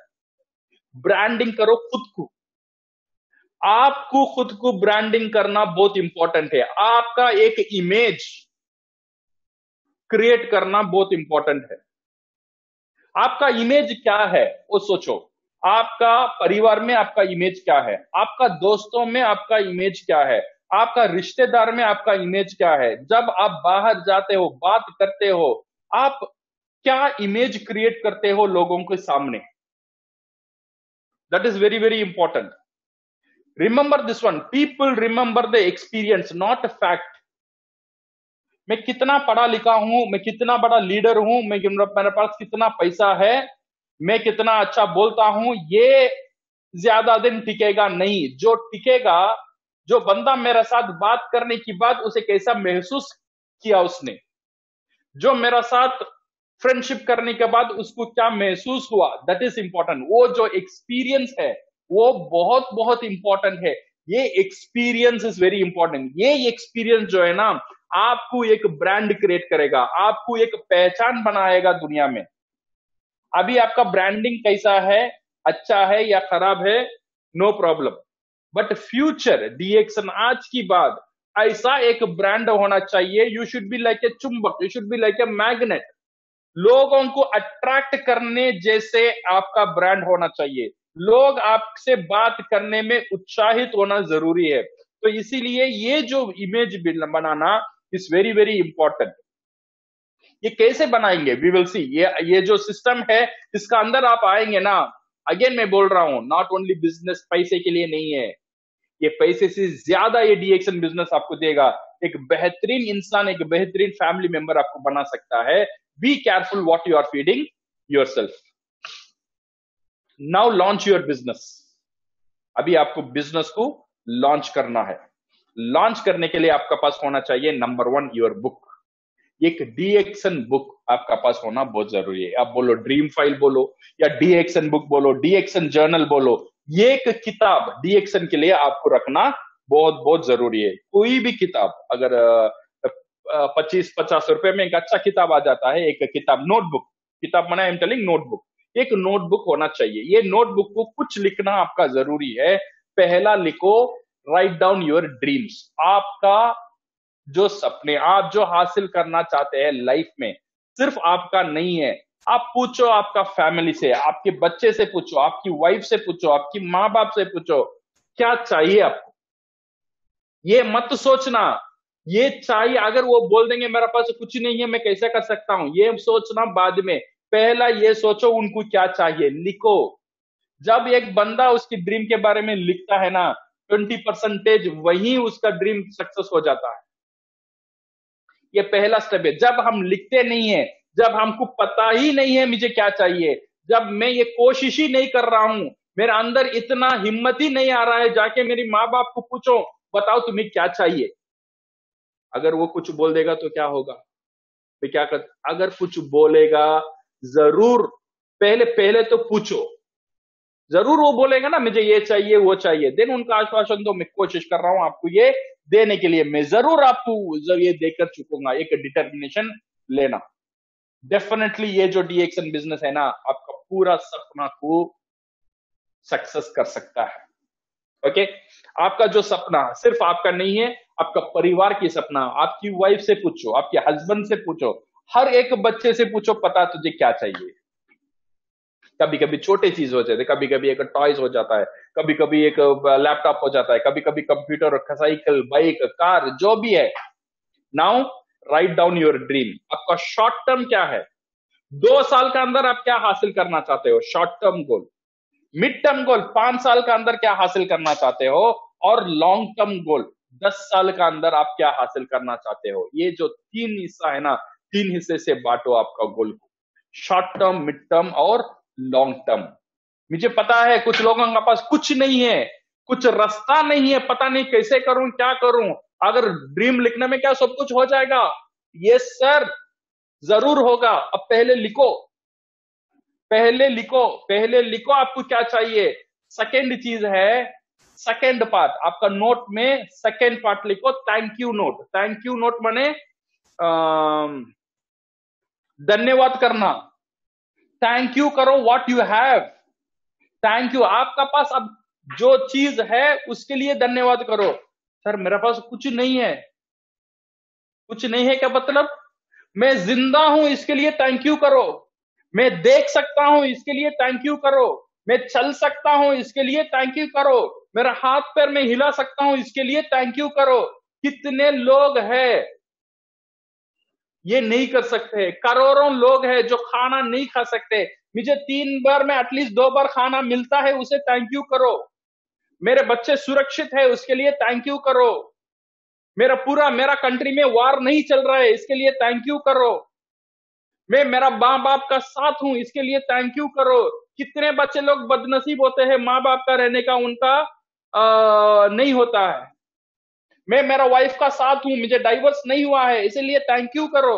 ब्रांडिंग करो खुद को। आपको खुद को ब्रांडिंग करना बहुत इंपॉर्टेंट है। आपका एक इमेज क्रिएट करना बहुत इंपॉर्टेंट है। आपका इमेज क्या है वो सोचो। आपका परिवार में आपका इमेज क्या है, आपका दोस्तों में आपका इमेज क्या है, आपका रिश्तेदार में आपका इमेज क्या है। जब आप बाहर जाते हो, बात करते हो, आप क्या इमेज क्रिएट करते हो लोगों के सामने। That is very very important. Remember this one, people remember the experience not fact. मैं कितना पढ़ा लिखा हूं, मैं कितना बड़ा लीडर हूं, मेरे पास कितना पैसा है, मैं कितना अच्छा बोलता हूं, ये ज्यादा दिन टिकेगा नहीं। जो टिकेगा, जो बंदा मेरे साथ बात करने के बाद उसे कैसा महसूस किया उसने, जो मेरा साथ फ्रेंडशिप करने के बाद उसको क्या महसूस हुआ, दैट इज इंपॉर्टेंट। वो जो एक्सपीरियंस है वो बहुत बहुत इंपॉर्टेंट है। ये एक्सपीरियंस इज वेरी इंपॉर्टेंट। ये एक्सपीरियंस जो है ना, आपको एक ब्रांड क्रिएट करेगा, आपको एक पहचान बनाएगा दुनिया में। अभी आपका ब्रांडिंग कैसा है, अच्छा है या खराब है, no problem, but future DXN आज की बात ऐसा एक ब्रांड होना चाहिए। You should be like a चुंबक, you should be like a magnet. लोगों को अट्रैक्ट करने जैसे आपका ब्रांड होना चाहिए। लोग आपसे बात करने में उत्साहित होना जरूरी है। तो इसीलिए ये जो image banana is very very important. ये कैसे बनाएंगे, वी विल सी। ये जो सिस्टम है इसका अंदर आप आएंगे ना, अगेन मैं बोल रहा हूं, नॉट ओनली बिजनेस पैसे के लिए नहीं है, ये पैसे से ज्यादा ये डीएक्सन बिजनेस आपको देगा। एक बेहतरीन इंसान, एक बेहतरीन फैमिली मेंबर आपको बना सकता है। Be careful what you are feeding yourself. Now launch your business. अभी आपको बिजनेस को लॉन्च करना है। लॉन्च करने के लिए आपका पास होना चाहिए नंबर 1 योर बुक। एक डीएक्सन बुक आपका पास होना बहुत जरूरी है। आप बोलो ड्रीम फाइल बोलो या डीएक्सन बुक बोलो, डीएक्सन जर्नल बोलो, ये एक किताब डीएक्सन के लिए आपको रखना बहुत बहुत जरूरी है। कोई भी किताब अगर 25-50 रुपए में एक अच्छा किताब आ जाता है, एक किताब, नोटबुक, किताब मना, आई एम टेलिंग नोटबुक, एक नोटबुक होना चाहिए। ये नोटबुक को कुछ लिखना आपका जरूरी है। पहला लिखो, राइट डाउन योर ड्रीम्स। आपका जो सपने, आप जो हासिल करना चाहते हैं लाइफ में, सिर्फ आपका नहीं है। आप पूछो आपका फैमिली से, आपके बच्चे से पूछो, आपकी वाइफ से पूछो, आपकी माँ बाप से पूछो, क्या चाहिए आपको। ये मत सोचना ये चाहिए, अगर वो बोल देंगे मेरे पास कुछ नहीं है, मैं कैसे कर सकता हूं, ये सोचना बाद में। पहला ये सोचो उनको क्या चाहिए, लिखो। जब एक बंदा उसकी ड्रीम के बारे में लिखता है ना, 20% वही उसका ड्रीम सक्सेस हो जाता है। ये पहला स्टेप है। जब हम लिखते नहीं है, जब हमको पता ही नहीं है मुझे क्या चाहिए, जब मैं ये कोशिश ही नहीं कर रहा हूं, मेरे अंदर इतना हिम्मत ही नहीं आ रहा है जाके मेरी माँ बाप को पूछो बताओ तुम्हें क्या चाहिए। अगर वो कुछ बोल देगा तो क्या होगा, तो क्या कर, अगर कुछ बोलेगा जरूर पहले पहले तो पूछो। जरूर वो बोलेगा ना मुझे ये चाहिए वो चाहिए, देन उनका आश्वासन दो, मैं कोशिश कर रहा हूं आपको ये देने के लिए, मैं जरूर आपको ये देकर चुकूंगा। एक डिटर्मिनेशन लेना। डेफिनेटली ये जो डीएक्सन बिजनेस है ना, आपका पूरा सपना को सक्सेस कर सकता है। ओके, आपका जो सपना सिर्फ आपका नहीं है, आपका परिवार की सपना। आपकी वाइफ से पूछो, आपके हस्बैंड से पूछो, हर एक बच्चे से पूछो पता तुझे क्या चाहिए। कभी कभी छोटे चीज हो जाते हैं, कभी कभी एक टॉयज हो जाता है, कभी कभी एक लैपटॉप हो जाता है, कभी कभी कंप्यूटर, साइकिल, बाइक, कार, जो भी है। Now write down your dream. आपका शॉर्ट टर्म क्या है, 2 साल के अंदर आप क्या हासिल करना चाहते हो, short term goal. Mid term goal, 5 साल के अंदर क्या हासिल करना चाहते हो, और लॉन्ग टर्म गोल, 10 साल के अंदर आप क्या हासिल करना चाहते हो। ये जो 3 हिस्सा है ना, 3 हिस्से से बांटो आपका गोल को, शॉर्ट टर्म, मिड टर्म और लॉन्ग टर्म। मुझे पता है कुछ लोगों के पास कुछ नहीं है, कुछ रास्ता नहीं है, पता नहीं कैसे करूं, क्या करूं। अगर ड्रीम लिखने में क्या सब कुछ हो जाएगा, यस सर, जरूर होगा। अब पहले लिखो, पहले लिखो, पहले लिखो आपको क्या चाहिए। सेकेंड चीज है, सेकेंड पार्ट आपका नोट में, सेकेंड पार्ट लिखो thank you note. Thank you note माने धन्यवाद करना। थैंक यू करो what you have. Thank you, आपका पास अब जो चीज है उसके लिए धन्यवाद करो। सर मेरे पास कुछ नहीं है, कुछ नहीं है क्या मतलब, मैं जिंदा हूं इसके लिए थैंक यू करो, मैं देख सकता हूं इसके लिए थैंक यू करो, मैं चल सकता हूं इसके लिए थैंक यू करो, मेरा हाथ पैर में हिला सकता हूं इसके लिए थैंक यू करो। कितने लोग हैं ये नहीं कर सकते, करोड़ों लोग हैं जो खाना नहीं खा सकते। मुझे 3 बार में एटलीस्ट 2 बार खाना मिलता है, उसे थैंक यू करो। मेरे बच्चे सुरक्षित है उसके लिए थैंक यू करो। मेरा कंट्री में वार नहीं चल रहा है इसके लिए थैंक यू करो। मैं मेरा माँ बाप का साथ हूं, इसके लिए थैंक यू करो। कितने बच्चे लोग बदनसीब होते हैं, माँ बाप का रहने का उनका नहीं होता है। मैं मेरा वाइफ का साथ हूं, मुझे डाइवर्स नहीं हुआ है, इसीलिए थैंक यू करो।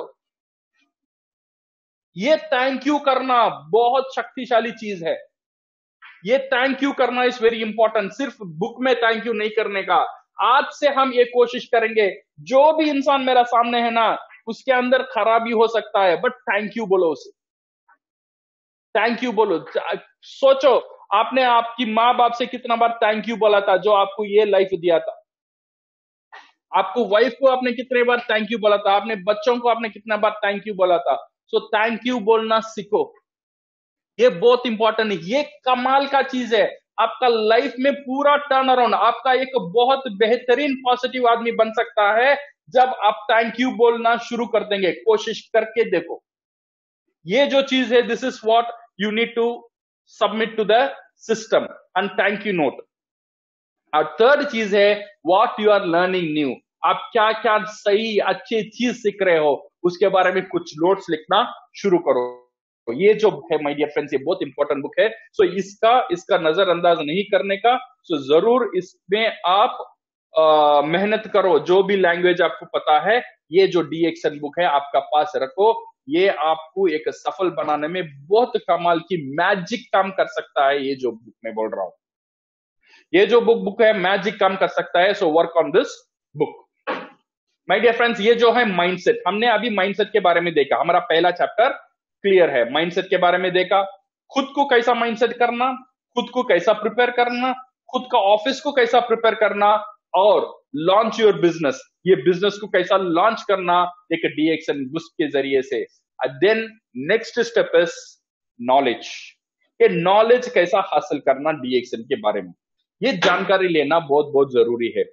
ये थैंक यू करना बहुत शक्तिशाली चीज है। ये थैंक यू करना इज वेरी इंपॉर्टेंट। सिर्फ बुक में थैंक यू नहीं करने का। आज से हम ये कोशिश करेंगे, जो भी इंसान मेरा सामने है ना, उसके अंदर खराबी हो सकता है, बट थैंक यू बोलो उसे, थैंक यू बोलो। सोचो, आपने आपकी माँ बाप से कितना बार थैंक यू बोला था, जो आपको ये लाइफ दिया था। आपको वाइफ को आपने कितने बार थैंक यू बोला था, आपने बच्चों को आपने कितना बार थैंक यू बोला था। सो थैंक यू बोलना सीखो, ये बहुत इंपॉर्टेंट है। ये कमाल का चीज है, आपका लाइफ में पूरा टर्न अराउंड, आपका एक बहुत बेहतरीन पॉजिटिव आदमी बन सकता है जब आप थैंक यू बोलना शुरू कर देंगे। कोशिश करके देखो, ये जो चीज है, this is what you need to submit to the system and thank you note. और थर्ड चीज है what you are learning new. आप क्या क्या सही अच्छी चीज सीख रहे हो, उसके बारे में कुछ नोट्स लिखना शुरू करो। तो ये जो बुक है माय डियर फ्रेंड्स, ये बहुत इंपॉर्टेंट बुक है। सो इसका नजरअंदाज नहीं करने का। सो जरूर इसमें आप मेहनत करो। जो भी लैंग्वेज आपको पता है, ये जो DXN बुक है आपका पास रखो। ये आपको एक सफल बनाने में बहुत कमाल की मैजिक काम कर सकता है। ये जो बुक मैं बोल रहा हूं, ये जो बुक है मैजिक काम कर सकता है। So work on this book my dear friends. ये जो है माइंडसेट, हमने अभी माइंडसेट के बारे में देखा। हमारा पहला चैप्टर क्लियर है, माइंडसेट के बारे में देखा। खुद को कैसा माइंडसेट करना, खुद को कैसा प्रिपेयर करना, खुद का ऑफिस को कैसा प्रिपेयर करना, और लॉन्च योर बिजनेस, ये बिजनेस को कैसा लॉन्च करना एक DXN बुक के जरिए से। Then next step is knowledge, ये नॉलेज कैसा हासिल करना DXN के बारे में, ये जानकारी लेना बहुत बहुत जरूरी है।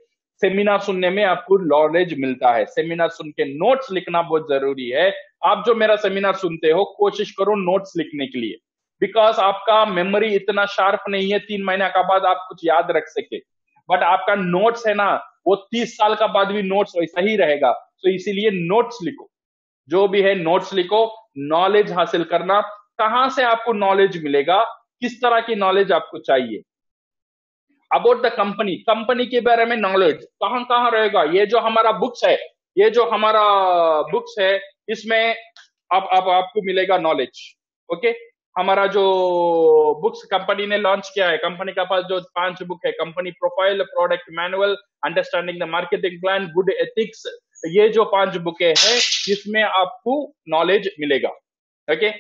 सेमिनार सुनने में आपको नॉलेज मिलता है, सेमिनार सुन के नोट्स लिखना बहुत जरूरी है। आप जो मेरा सेमिनार सुनते हो, कोशिश करो नोट्स लिखने के लिए, बिकॉज आपका मेमोरी इतना शार्प नहीं है 3 महीने का बाद आप कुछ याद रख सके। बट आपका नोट्स है ना, वो 30 साल का बाद भी नोट्स वैसा ही रहेगा। तो इसीलिए नोट्स लिखो, जो भी है नोट्स लिखो। नॉलेज हासिल करना, कहां से आपको नॉलेज मिलेगा, किस तरह की नॉलेज आपको चाहिए। अबाउट द कंपनी, कंपनी के बारे में नॉलेज कहां कहां रहेगा। ये जो हमारा बुक्स है, ये जो हमारा बुक्स है, इसमें अब आपको मिलेगा नॉलेज। ओके, हमारा जो बुक्स कंपनी ने लॉन्च किया है, कंपनी का पास जो 5 बुक है, company profile, product manual, understanding the marketing plan, good ethics, ये जो 5 बुकें हैं, इसमें आपको नॉलेज मिलेगा। ओके,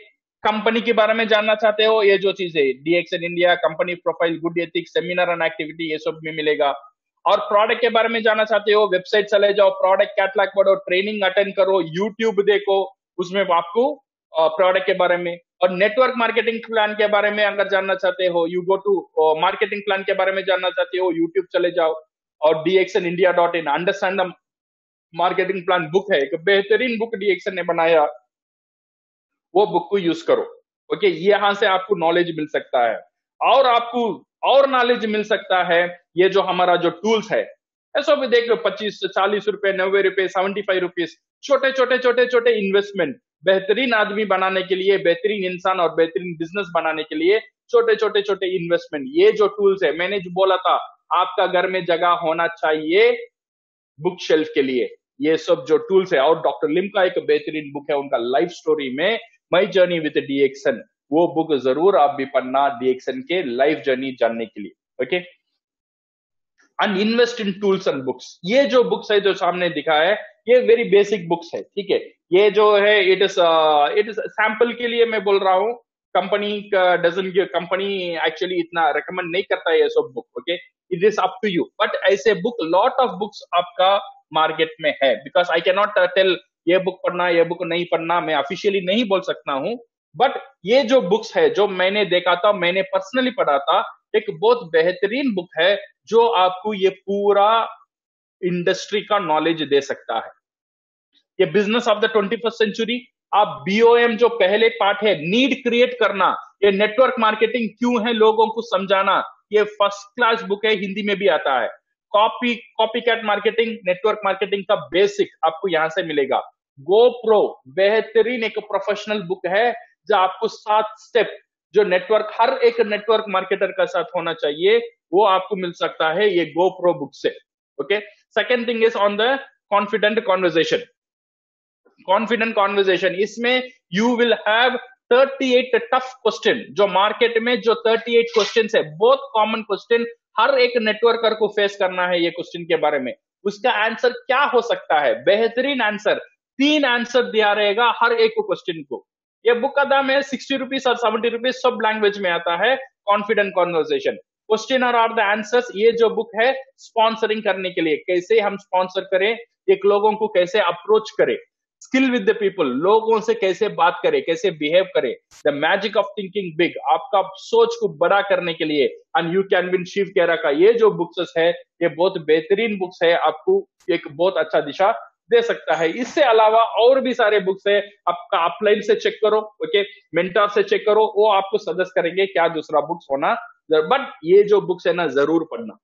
कंपनी के बारे में जानना चाहते हो, ये जो चीज है DXN India, company profile, good ethics, seminar and activity, ये सब में मिलेगा। और प्रोडक्ट के बारे में जानना चाहते हो, वेबसाइट चले जाओ, प्रोडक्ट कैटलॉग पढ़ो, ट्रेनिंग अटेंड करो, यूट्यूब देखो, उसमें आपको प्रोडक्ट के बारे में। और नेटवर्क मार्केटिंग प्लान के बारे में अगर जानना चाहते हो, you go to marketing plan के बारे में जानना चाहते हो, यूट्यूब चले जाओ और DXNindia.in understand the marketing plan book है, एक बेहतरीन बुक DXN ने बनाया, वो बुक को यूज करो। ओके, यहां से आपको नॉलेज मिल सकता है। और आपको और नॉलेज मिल सकता है, ये जो हमारा जो टूल्स है, ऐसा भी देख लो, 25 40 रुपए, 90 रुपए, 75 रुपीज, छोटे छोटे छोटे छोटे इन्वेस्टमेंट, बेहतरीन आदमी बनाने के लिए, बेहतरीन इंसान और बेहतरीन बिजनेस बनाने के लिए छोटे छोटे छोटे इन्वेस्टमेंट, ये जो टूल्स है, मैंने जो बोला था आपका घर में जगह होना चाहिए बुक शेल्फ के लिए, ये सब जो टूल्स है। और डॉक्टर लिम का एक बेहतरीन बुक है, उनका लाइफ स्टोरी में माई जर्नी विद DXN, वो बुक जरूर आप भी पढ़ना DXN के लाइफ जर्नी जानने के लिए। Okay, and invest in tools and books, ये जो बुक्स है जो सामने दिखा है, ये वेरी बेसिक बुक्स है। ठीक है, ये जो है इट इज सैंपल के लिए मैं बोल रहा हूँ। Company doesn't give, company actually इतना रिकमेंड नहीं करता है ये सब book. Okay, it is up to you, but ऐसे बुक लॉट ऑफ बुक्स आपका मार्केट में है। Because I can not tell ये बुक पढ़ना, ये बुक नहीं पढ़ना, मैं ऑफिशियली नहीं बोल सकता हूँ। बट ये जो बुक्स है जो मैंने देखा था, मैंने पर्सनली पढ़ा था, एक बहुत बेहतरीन बुक है जो आपको ये पूरा इंडस्ट्री का नॉलेज दे सकता है। ये business of the 21st century, आप BOM जो पहले पार्ट है, नीड क्रिएट करना, ये नेटवर्क मार्केटिंग क्यों है लोगों को समझाना, ये फर्स्ट क्लास बुक है, हिंदी में भी आता है। Copycat marketing, network marketing का बेसिक आपको यहां से मिलेगा। GoPro बेहतरीन एक प्रोफेशनल बुक है, जो आपको 7 स्टेप जो नेटवर्क हर एक नेटवर्क मार्केटर का साथ होना चाहिए वो आपको मिल सकता है ये GoPro बुक से। Okay, second thing is on the confident conversation. Confident conversation, इसमें you will have 38 tough question, जो मार्केट में जो 38 क्वेश्चन है, बहुत कॉमन क्वेश्चन, हर एक नेटवर्कर को फेस करना है ये क्वेश्चन के बारे में। उसका आंसर क्या हो सकता है, बेहतरीन आंसर, 3 आंसर दिया रहेगा हर एक क्वेश्चन को। ये बुक का दाम है 60 रुपीज और 70 रुपीज, सब लैंग्वेज में आता है। Confident conversation, question are the answers. ये जो बुक है स्पॉन्सरिंग करने के लिए, कैसे हम स्पॉन्सर करें, एक लोगों को कैसे अप्रोच करें, स्किल विद द पीपल, लोगों से कैसे बात करें, कैसे बिहेव करें, the magic of thinking big, आपका सोच को बड़ा करने के लिए, and you can win Shiv Khera का ये जो बुक्स है ये बहुत बेहतरीन बुक्स है, आपको एक बहुत अच्छा दिशा दे सकता है। इससे अलावा और भी सारे बुक्स है, आपका अपलाइन से चेक करो, ओके, मेंटर से चेक करो, वो आपको सजेस्ट करेंगे क्या दूसरा बुक्स होना, बट ये जो बुक्स है ना जरूर पढ़ना।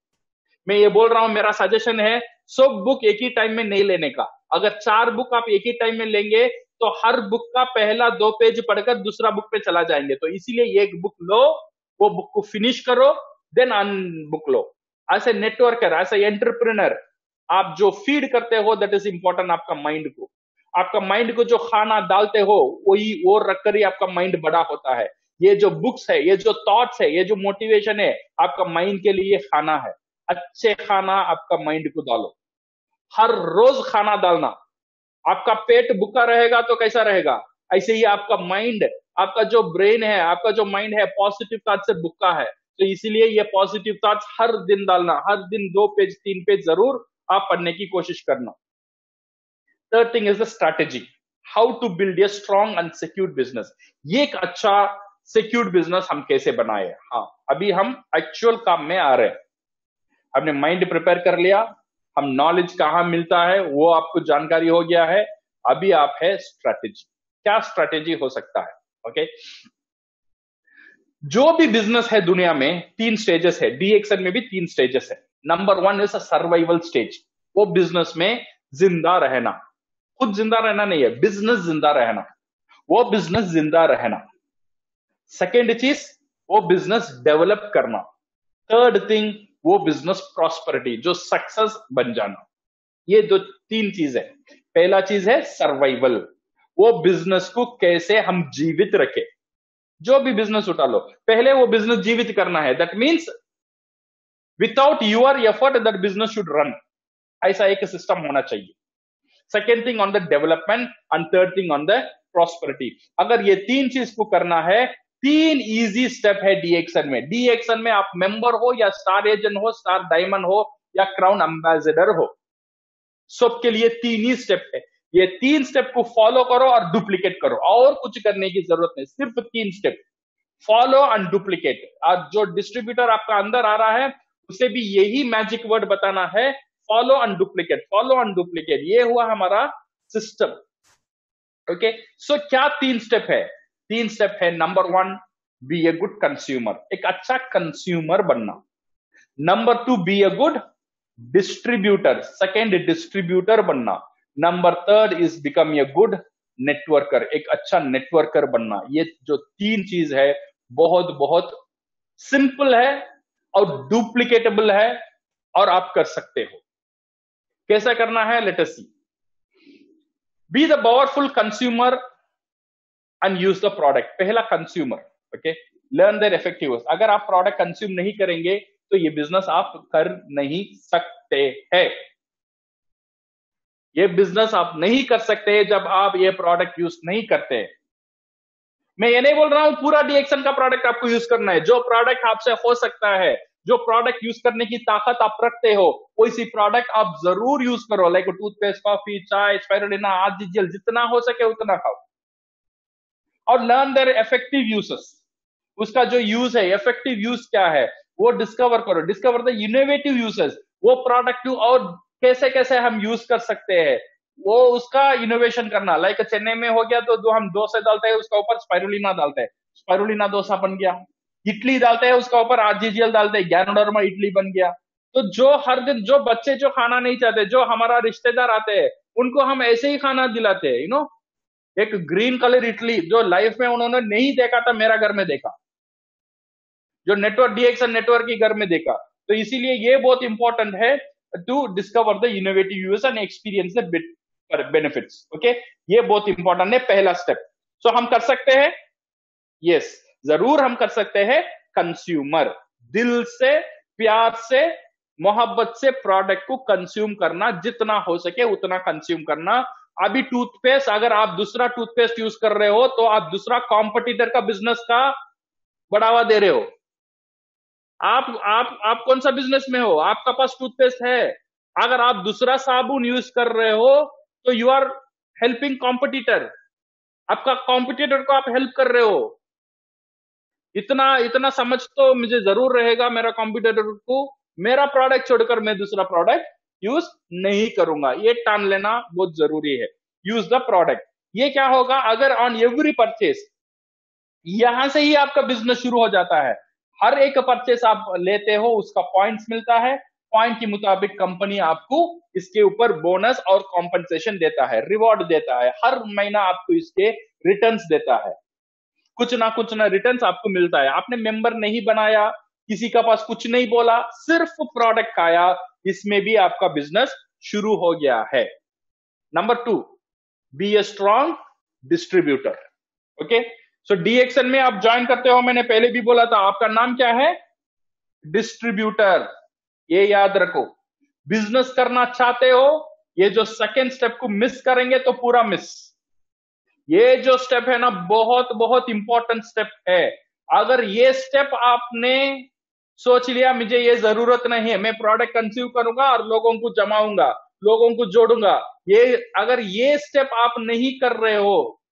मैं ये बोल रहा हूं, मेरा सजेशन है सब बुक एक ही टाइम में नहीं लेने का। अगर 4 बुक आप एक ही टाइम में लेंगे तो हर बुक का पहला 2 पेज पढ़कर दूसरा बुक पे चला जाएंगे, तो इसीलिए एक बुक लो, वो बुक को फिनिश करो, देन अन बुक लो। As a networker, as a entrepreneur, आप जो फीड करते हो दैट इज इंपॉर्टेंट, आपका माइंड को, आपका माइंड को जो खाना डालते हो वही वो रखकर ही आपका माइंड बड़ा होता है। ये जो बुक्स है, ये जो थॉट्स है, ये जो मोटिवेशन है, आपका माइंड के लिए खाना है। अच्छे खाना आपका माइंड को डालो, हर रोज खाना डालना। आपका पेट भूखा रहेगा तो कैसा रहेगा, ऐसे ही आपका माइंड, आपका जो ब्रेन है, आपका जो माइंड है पॉजिटिव थॉट से भूखा है, तो इसीलिए ये पॉजिटिव थॉट्स हर दिन डालना, हर दिन 2 पेज 3 पेज जरूर आप पढ़ने की कोशिश करना। Third thing is the strategy, how to build a strong and secured business. ये एक अच्छा सिक्योर्ड बिजनेस हम कैसे बनाए। हाँ, अभी हम एक्चुअल काम में आ रहे हैं। हमने माइंड प्रिपेयर कर लिया, हम नॉलेज कहां मिलता है वो आपको जानकारी हो गया है, अभी आप है स्ट्रैटेजी। क्या स्ट्रैटेजी हो सकता है, ओके। जो भी बिजनेस है दुनिया में 3 स्टेजेस है, डीएक्सन में भी 3 स्टेजेस है। Number 1 is a survival stage, वो बिजनेस में जिंदा रहना, खुद जिंदा रहना नहीं है, बिजनेस जिंदा रहना, वो बिजनेस जिंदा रहना। सेकेंड चीज, वो बिजनेस डेवलप करना। थर्ड थिंग, वो बिजनेस प्रॉस्पेरिटी, जो सक्सेस बन जाना। ये जो 3 चीज है। पहला चीज है सर्वाइवल, वो बिजनेस को कैसे हम जीवित रखें। जो भी बिजनेस उठा लो, पहले वो बिजनेस जीवित करना है। That means without your effort that business should run, ऐसा एक सिस्टम होना चाहिए। Second thing on the development and third thing on the prosperity. अगर ये 3 चीज को करना है, 3 इजी स्टेप है डीएक्सन में। डीएक्सन में आप मेंबर हो या स्टार एजेंट हो, स्टार डायमंड हो या क्राउन एम्बेसडर हो, सबके लिए 3 ही स्टेप है। ये 3 स्टेप को फॉलो करो और डुप्लीकेट करो, और कुछ करने की जरूरत नहीं, सिर्फ 3 स्टेप फॉलो एंड डुप्लीकेट। और जो डिस्ट्रीब्यूटर आपका अंदर आ रहा है उसे भी यही मैजिक वर्ड बताना है, follow and duplicate, follow and duplicate. ये हुआ हमारा सिस्टम, ओके। सो क्या 3 स्टेप है? 3 स्टेप है। Number 1, be a good consumer, एक अच्छा कंज्यूमर बनना। Number 2, be a good distributor, second distributor बनना। Number 3 is become a good networker, एक अच्छा नेटवर्कर बनना। ये जो 3 चीज है बहुत बहुत सिंपल है और डुप्लीकेटेबल है और आप कर सकते हो। कैसा करना है, let us see. Be the powerful consumer and use the product. पहला consumer, okay, learn their effective. अगर आप प्रोडक्ट कंज्यूम नहीं करेंगे तो ये बिजनेस आप कर नहीं सकते हैं। ये बिजनेस आप नहीं कर सकते जब आप ये प्रोडक्ट यूज नहीं करते। मैं ये नहीं बोल रहा हूं पूरा डीएक्सन का प्रोडक्ट आपको यूज करना है। जो प्रोडक्ट आपसे हो सकता है, जो प्रोडक्ट यूज करने की ताकत आप रखते हो, वैसी प्रोडक्ट आप जरूर यूज करो। लाइक टूथपेस्ट, कॉफी, चाय, स्पाइरुलिना आदि जेल, जितना हो सके उतना खाओ और लर्न देयर इफेक्टिव यूजेस। उसका जो यूज है, इफेक्टिव यूज क्या है, वो डिस्कवर करो। डिस्कवर द इनोवेटिव यूजेस, वो प्रोडक्ट और कैसे कैसे हम यूज कर सकते हैं, वो उसका इनोवेशन करना। लाइक चेन्नई में हो गया तो जो हम डोसा डालते हैं उसका ऊपर स्पाइरुलिना डालते हैं, स्पाइरुलिना डोसा बन गया। इडली डालते हैं उसका ऊपर आरजीजीएल डालते हैं, ज्ञानोडर्मा इडली बन गया। तो जो हर दिन जो बच्चे जो खाना नहीं चाहते, जो हमारा रिश्तेदार आते हैं उनको हम ऐसे ही खाना दिलाते हैं, एक ग्रीन कलर इडली जो लाइफ में उन्होंने नहीं देखा था, मेरा घर में देखा, जो नेटवर्क डीएक्सन नेटवर्क के घर में देखा। तो इसीलिए ये बहुत इंपॉर्टेंट है to discover the innovative use and experience the benefits. Okay, ये बहुत इंपॉर्टेंट है, पहला स्टेप। सो हम कर सकते हैं, यस जरूर हम कर सकते हैं। कंज्यूमर दिल से, प्यार से, मोहब्बत से प्रोडक्ट को कंज्यूम करना, जितना हो सके उतना कंज्यूम करना। अभी टूथपेस्ट, अगर आप दूसरा टूथपेस्ट यूज कर रहे हो तो आप दूसरा कॉम्पिटिटर का बिजनेस का बढ़ावा दे रहे हो। आप कौन सा बिजनेस में हो? आपका पास टूथपेस्ट है, अगर आप दूसरा साबुन यूज कर रहे हो तो यू आर हेल्पिंग कॉम्पिटिटर, आपका कॉम्पिटिटर को आप हेल्प कर रहे हो। इतना समझ तो मुझे जरूर रहेगा, मेरा कॉम्पिटिटर को मेरा प्रोडक्ट छोड़कर मैं दूसरा प्रोडक्ट यूज नहीं करूंगा, ये ठान लेना बहुत जरूरी है। यूज द प्रोडक्ट, ये क्या होगा, अगर ऑन एवरी परचेस, यहां से ही आपका बिजनेस शुरू हो जाता है। हर एक परचेस आप लेते हो उसका पॉइंट्स मिलता है, पॉइंट के मुताबिक कंपनी आपको इसके ऊपर बोनस और कॉम्पनसेशन देता है, रिवॉर्ड देता है, हर महीना आपको इसके रिटर्न्स देता है, कुछ ना रिटर्न्स आपको मिलता है। आपने मेंबर नहीं बनाया, किसी का पास कुछ नहीं बोला, सिर्फ प्रोडक्ट खाया, इसमें भी आपका बिजनेस शुरू हो गया है। Number 2, be a strong distributor. Okay, so DXN में आप ज्वाइन करते हो, मैंने पहले भी बोला था, आपका नाम क्या है? डिस्ट्रीब्यूटर। ये याद रखो, बिजनेस करना चाहते हो, ये जो सेकेंड स्टेप को मिस करेंगे तो पूरा मिस। ये जो स्टेप है ना, बहुत बहुत इंपॉर्टेंट स्टेप है। अगर ये स्टेप आपने सोच लिया मुझे ये जरूरत नहीं है, मैं प्रोडक्ट कंज्यूम करूंगा और लोगों को जमाऊंगा, लोगों को जोड़ूंगा, अगर ये स्टेप आप नहीं कर रहे हो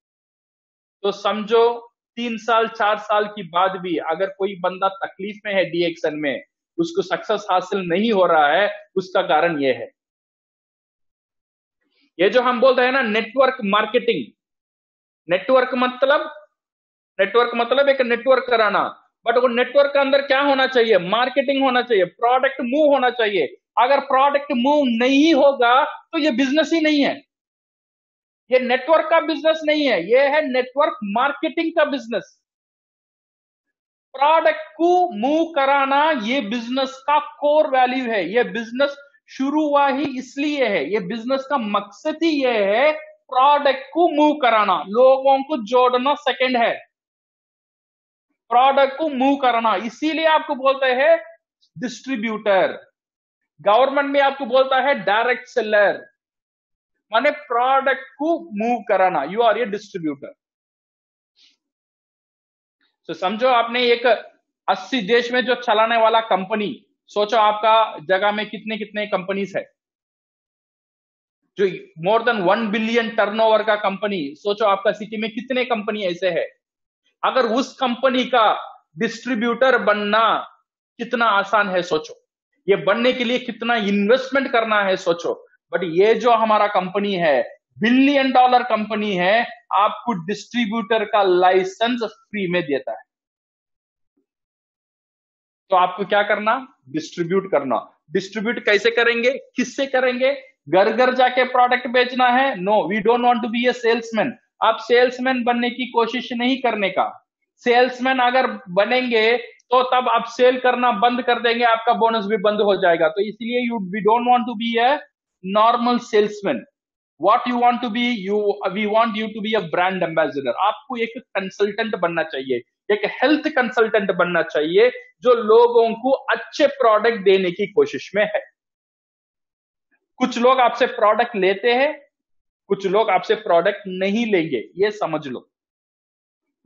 तो समझो 3 साल 4 साल की बाद भी अगर कोई बंदा तकलीफ में है डीएक्सन में, उसको सक्सेस हासिल नहीं हो रहा है, उसका कारण ये है। ये जो हम बोलते हैं ना नेटवर्क मार्केटिंग, नेटवर्क मतलब एक नेटवर्क कराना, बट वो नेटवर्क के अंदर क्या होना चाहिए? मार्केटिंग होना चाहिए, प्रोडक्ट मूव होना चाहिए। अगर प्रोडक्ट मूव नहीं होगा तो ये बिजनेस ही नहीं है, ये नेटवर्क का बिजनेस नहीं है, ये है नेटवर्क मार्केटिंग का बिजनेस। प्रोडक्ट को मूव कराना ये बिजनेस का कोर वैल्यू है, ये बिजनेस शुरू हुआ ही इसलिए है, ये बिजनेस का मकसद ही ये है, प्रोडक्ट को मूव कराना, लोगों को जोड़ना सेकंड है, प्रोडक्ट को मूव कराना। इसीलिए आपको बोलते हैं डिस्ट्रीब्यूटर, गवर्नमेंट में आपको बोलता है डायरेक्ट सेलर, माने प्रोडक्ट को मूव कराना, यू आर ए डिस्ट्रीब्यूटर। तो समझो आपने एक 80 देश में जो चलाने वाला कंपनी, सोचो आपका जगह में कितने कितने कंपनीज है, जो मोर देन 1 बिलियन टर्नओवर का कंपनी, सोचो आपका सिटी में कितने कंपनी ऐसे है। अगर उस कंपनी का डिस्ट्रीब्यूटर बनना कितना आसान है सोचो, ये बनने के लिए कितना इन्वेस्टमेंट करना है सोचो। बट ये जो हमारा कंपनी है, $1 बिलियन कंपनी है, आपको डिस्ट्रीब्यूटर का लाइसेंस फ्री में देता है। तो आपको क्या करना? डिस्ट्रीब्यूट करना। डिस्ट्रीब्यूट कैसे करेंगे, किससे करेंगे? घर घर जाके प्रोडक्ट बेचना है? No, we don't want to be a salesman. आप सेल्समैन बनने की कोशिश नहीं करने का। सेल्समैन अगर बनेंगे तो तब आप सेल करना बंद कर देंगे, आपका बोनस भी बंद हो जाएगा। तो इसलिए we don't want to be a normal salesman. What you want to be, we want you to be a brand ambassador। आपको एक कंसल्टेंट बनना चाहिए, एक हेल्थ कंसल्टेंट बनना चाहिए, जो लोगों को अच्छे प्रोडक्ट देने की कोशिश में है। कुछ लोग आपसे प्रोडक्ट लेते हैं, कुछ लोग आपसे प्रोडक्ट नहीं लेंगे, ये समझ लो।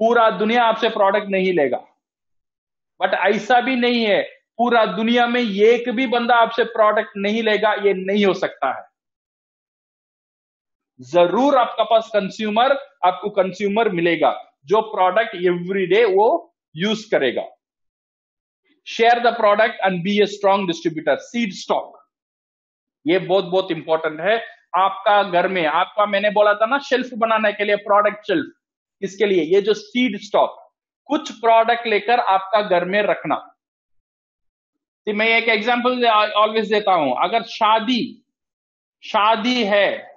पूरा दुनिया आपसे प्रोडक्ट नहीं लेगा, बट ऐसा भी नहीं है पूरा दुनिया में एक भी बंदा आपसे प्रोडक्ट नहीं लेगा, ये नहीं हो सकता है। जरूर आपका पास आपको कंज्यूमर मिलेगा जो प्रोडक्ट एवरीडे वो यूज करेगा। Share the product and be a strong distributor. Seed stock, ये बहुत बहुत इंपॉर्टेंट है। आपका घर में, आपका मैंने बोला था ना शेल्फ बनाने के लिए, प्रोडक्ट शेल्फ, इसके लिए ये जो सीड स्टॉक, कुछ प्रोडक्ट लेकर आपका घर में रखना। तो मैं एक एग्जांपल ऑलवेज देता हूं, अगर शादी है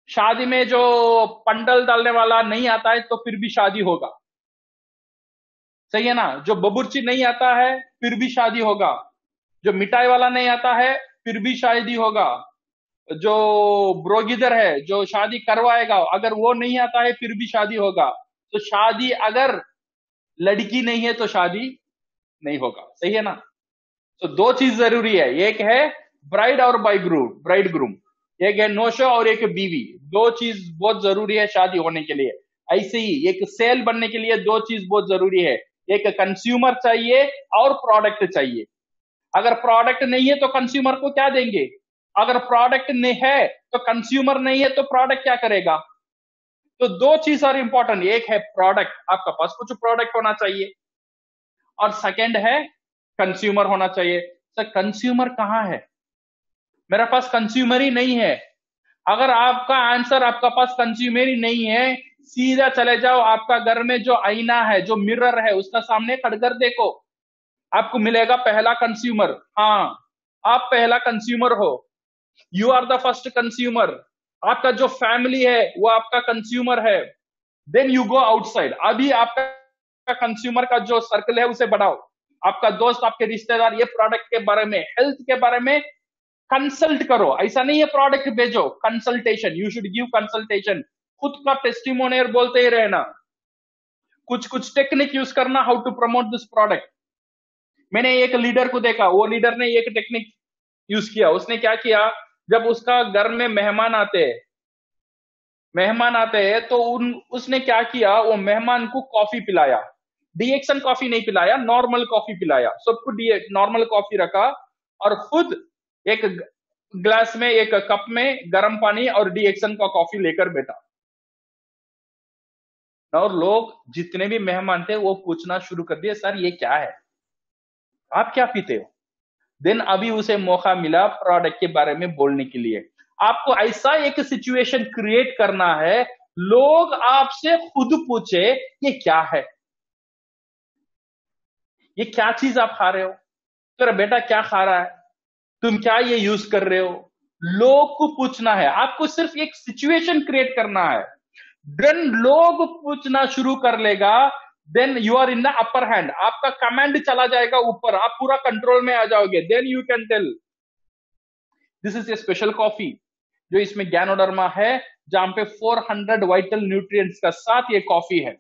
शादी में जो पंडल डालने वाला नहीं आता है तो फिर भी शादी होगा, सही है ना। जो बबुर्ची नहीं आता है फिर भी शादी होगा, जो मिठाई वाला नहीं आता है फिर भी शादी होगा, जो ब्रोगिदर है जो शादी करवाएगा अगर वो नहीं आता है फिर भी शादी होगा। तो शादी अगर लड़की नहीं है तो शादी नहीं होगा, सही है ना। तो दो चीज जरूरी है, एक है ब्राइड और ब्राइड ग्रूम, एक है नौशा और एक बीवी। दो चीज बहुत जरूरी है शादी होने के लिए। ऐसे ही एक सेल बनने के लिए दो चीज बहुत जरूरी है, एक कंज्यूमर चाहिए और प्रोडक्ट चाहिए। अगर प्रोडक्ट नहीं है तो कंज्यूमर को क्या देंगे, अगर प्रोडक्ट नहीं है तो कंज्यूमर नहीं है तो प्रोडक्ट क्या करेगा। तो दो चीज और इंपॉर्टेंट, एक है प्रोडक्ट, आपका पास कुछ प्रोडक्ट होना चाहिए, और सेकंड है कंज्यूमर होना चाहिए। सर कंज्यूमर कहाँ है, मेरे पास कंज्यूमर ही नहीं है। अगर आपका आंसर आपका पास कंज्यूमर ही नहीं है, सीधा चले जाओ आपका घर में जो आईना है जो मिरर है उसका सामने खड़कर देखो, आपको मिलेगा पहला कंज्यूमर। हाँ, आप पहला कंज्यूमर हो, you are the first consumer. आपका जो फैमिली है वो आपका कंज्यूमर है। देन यू गो आउटसाइड, अभी आपका कंज्यूमर का जो सर्कल है उसे बढ़ाओ, आपका दोस्त, आपके रिश्तेदार, ये प्रोडक्ट के बारे में, हेल्थ के बारे में कंसल्ट करो। ऐसा नहीं है प्रोडक्ट भेजो, consultation, you should give consultation. खुद का टेस्टिमोनियर बोलते ही रहना, कुछ कुछ टेक्निक यूज करना, how to promote this product. मैंने एक लीडर को देखा, वो लीडर ने एक टेक्निक यूज किया। उसने क्या किया, जब उसका घर में मेहमान आते हैं तो उसने क्या किया, वो मेहमान को कॉफी पिलाया, डीएक्सन कॉफी नहीं पिलाया, नॉर्मल कॉफी पिलाया, सबको नॉर्मल कॉफी रखा, और खुद एक ग्लास में, एक कप में गर्म पानी और डीएक्सन का कॉफी लेकर बैठा। और लोग जितने भी मेहमान थे वो पूछना शुरू कर दिए, सर ये क्या है, आप क्या पीते हो। देन अभी उसे मौका मिला प्रोडक्ट के बारे में बोलने के लिए। आपको ऐसा एक सिचुएशन क्रिएट करना है, लोग आपसे खुद पूछे ये क्या है, ये क्या चीज आप खा रहे हो, तेरा बेटा क्या खा रहा है, तुम क्या ये यूज कर रहे हो। लोग को पूछना है, आपको सिर्फ एक सिचुएशन क्रिएट करना है। देन लोग पूछना शुरू कर लेगा, then you are in the upper hand, आपका कमांड चला जाएगा ऊपर, आप पूरा कंट्रोल में आ जाओगे। Then you can tell this is a special coffee जो इसमें गैनोडर्मा है, जहां पे 400 वाइटल न्यूट्रिएंट्स का साथ ये कॉफी है,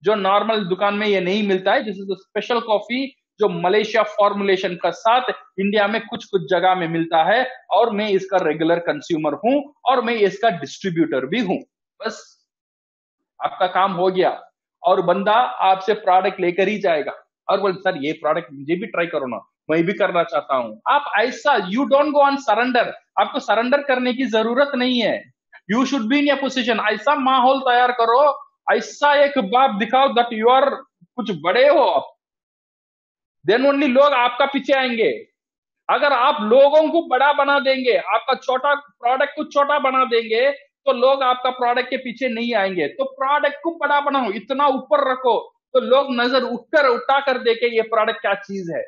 जो नॉर्मल दुकान में ये नहीं मिलता है। दिस इज स्पेशल कॉफी जो मलेशिया फॉर्मुलेशन का साथ इंडिया में कुछ कुछ जगह में मिलता है, और मैं इसका रेगुलर कंज्यूमर हूं और मैं इसका डिस्ट्रीब्यूटर भी हूं। बस आपका काम हो गया, और बंदा आपसे प्रोडक्ट लेकर ही जाएगा और बोल सर ये प्रोडक्ट मुझे भी ट्राई करो ना, मैं भी करना चाहता हूं। आप ऐसा, you don't go on surrender, आपको सरेंडर करने की जरूरत नहीं है। You should be in A position, ऐसा माहौल तैयार करो, ऐसा एक बाप दिखाओ दैट यू आर कुछ बड़े हो आप, देन ओनली लोग आपका पीछे आएंगे। अगर आप लोगों को बड़ा बना देंगे, आपका छोटा प्रोडक्ट को छोटा बना देंगे, तो लोग आपका प्रोडक्ट के पीछे नहीं आएंगे। तो प्रोडक्ट को बड़ा बनाओ, इतना ऊपर रखो तो लोग नजर उठा कर देखे ये प्रोडक्ट क्या चीज है।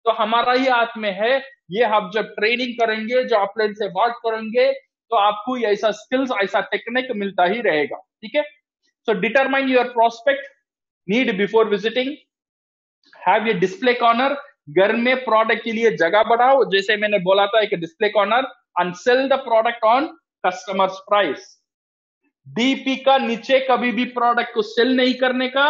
तो हमारा ही हाथ में है, ये आप जब ट्रेनिंग करेंगे, जो अपलाइन से बात करेंगे, तो आपको ऐसा स्किल्स, ऐसा टेक्निक मिलता ही रहेगा। ठीक है, so determine your prospect need before visiting, have ये डिस्प्ले कॉर्नर, घर में प्रोडक्ट के लिए जगह बढ़ाओ, जैसे मैंने बोला था, एक display corner, and sell the product on customers price. DP का नीचे कभी भी प्रोडक्ट को सेल नहीं करने का,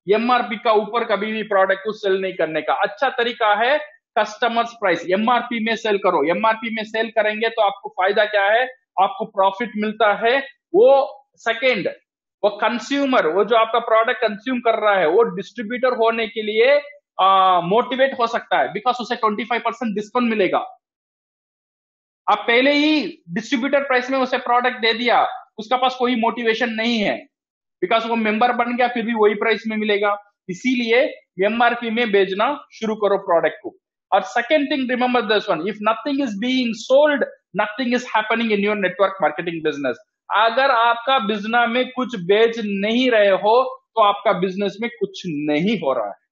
एमआरपी का ऊपर कभी भी प्रोडक्ट को सेल नहीं करने का। अच्छा तरीका है कस्टमर्स प्राइस, एमआरपी में सेल करो। एमआरपी में सेल करेंगे तो आपको फायदा क्या है, आपको प्रॉफिट मिलता है। वो सेकेंड, वो कंज्यूमर, वो जो आपका प्रोडक्ट कंज्यूम कर रहा है, वो डिस्ट्रीब्यूटर होने के लिए मोटिवेट हो सकता है, बिकॉज उसे 25% डिस्काउंट मिलेगा। आप पहले ही डिस्ट्रीब्यूटर प्राइस में उसे प्रोडक्ट दे दिया, उसका पास कोई मोटिवेशन नहीं है, बिकॉज वो मेंबर बन गया, फिर भी वही प्राइस में मिलेगा। इसीलिए एमआरपी में बेचना शुरू करो प्रोडक्ट को। और second thing, remember this one, if nothing is being sold, nothing is happening in your network marketing business. अगर आपका बिजनेस में कुछ बेच नहीं रहे हो तो आपका बिजनेस में कुछ नहीं हो रहा है।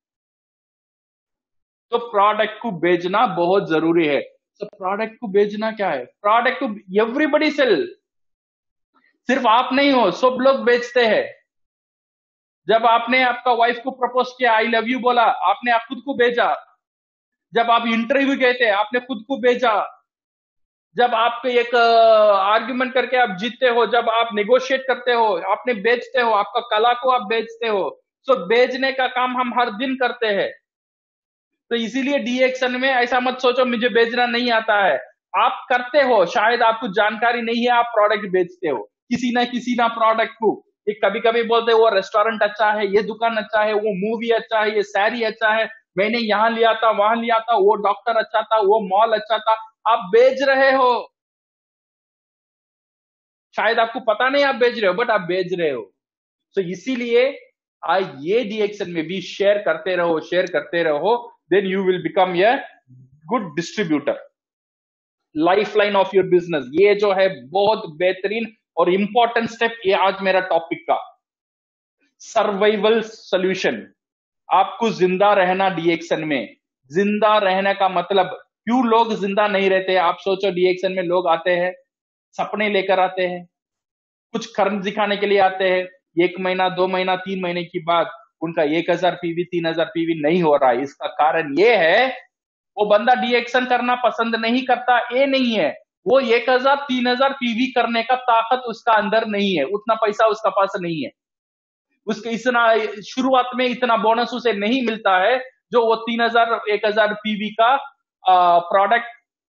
तो प्रोडक्ट को बेचना बहुत जरूरी है। तो प्रोडक्ट को बेचना क्या है, प्रोडक्ट को एवरीबडी सेल, सिर्फ आप नहीं हो, सब लोग बेचते हैं। जब आपने आपका वाइफ को प्रपोज किया, आई लव यू बोला, आपने आप खुद को बेचा। जब आप इंटरव्यू गए थे, आपने खुद को बेचा। जब आप एक आर्ग्यूमेंट करके आप जीतते हो, जब आप नेगोशिएट करते हो, आपने बेचते हो, आपका कला को आप बेचते हो। सो बेचने का काम हम हर दिन करते हैं। तो इसीलिए डीएक्शन में ऐसा मत सोचो मुझे बेचना नहीं आता है। आप करते हो, शायद आपको जानकारी नहीं है, आप प्रोडक्ट बेचते हो किसी ना प्रोडक्ट को। ये कभी कभी बोलते हैं वो रेस्टोरेंट अच्छा है, ये दुकान अच्छा है, वो मूवी अच्छा है, ये साड़ी अच्छा है, मैंने यहाँ लिया था, वहां लिया था, वो डॉक्टर अच्छा था, वो मॉल अच्छा था। आप बेच रहे हो, शायद आपको पता नहीं आप बेच रहे हो, बट आप बेच रहे हो। तो इसीलिए ये डीएक्शन में भी शेयर करते रहो, then you will become a good distributor, lifeline of your business. ये जो है बहुत बेहतरीन और इंपॉर्टेंट स्टेप, ये आज मेरा टॉपिक का सर्वाइवल सॉल्यूशन। आपको जिंदा रहना डीएक्शन में। जिंदा रहने का मतलब, क्यों लोग जिंदा नहीं रहते? आप सोचो, डीएक्शन में लोग आते हैं, सपने लेकर आते हैं, कुछ कर्म दिखाने के लिए आते हैं। 1 महीना, 2 महीना, 3 महीने की बाद उनका 1000 पीवी, 3000 पीवी नहीं हो रहा है। इसका कारण ये है, वो बंदा डीएक्शन करना पसंद नहीं करता, ये नहीं है। वो 1000, 3000 पीवी करने का ताकत उसका अंदर नहीं है, उतना पैसा उसका पास नहीं है। उसके इतना शुरुआत में इतना बोनस उसे नहीं मिलता है जो वो 3000, 1000 पीवी का प्रोडक्ट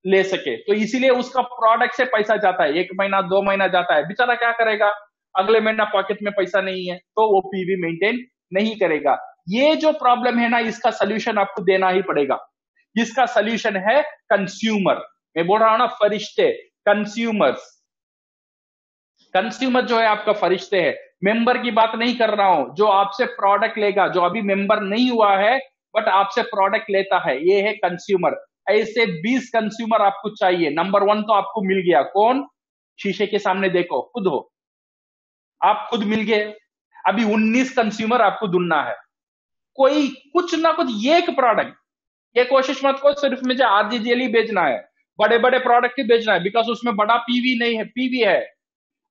ले सके। तो इसीलिए उसका प्रोडक्ट से पैसा जाता है, 1 महीना, 2 महीना जाता है, बेचारा क्या करेगा? अगले महीना पॉकेट में पैसा नहीं है, तो वो पीवी मेंटेन नहीं करेगा। ये जो प्रॉब्लम है ना, इसका सोल्यूशन आपको देना ही पड़ेगा। इसका सोल्यूशन है कंज्यूमर। मैं बोल रहा हूं ना, फरिश्ते, कंज्यूमर्स। कंज्यूमर जो है आपका फरिश्ते है। मेंबर की बात नहीं कर रहा हूं, जो आपसे प्रोडक्ट लेगा, जो अभी मेंबर नहीं हुआ है बट आपसे प्रोडक्ट लेता है, ये है कंज्यूमर। ऐसे 20 कंज्यूमर आपको चाहिए। नंबर 1 तो आपको मिल गया, कौन? शीशे के सामने देखो, खुद हो, आप खुद मिल गए। अभी 19 कंज्यूमर आपको ढूंढना है, कोई कुछ ना कुछ एक प्रोडक्ट। ये कोशिश मत करो सिर्फ मुझे आरजीजीएल ही बेचना है, बड़े बड़े प्रोडक्ट ही बेचना है, बिकॉज उसमें बड़ा पीवी नहीं है, पीवी है।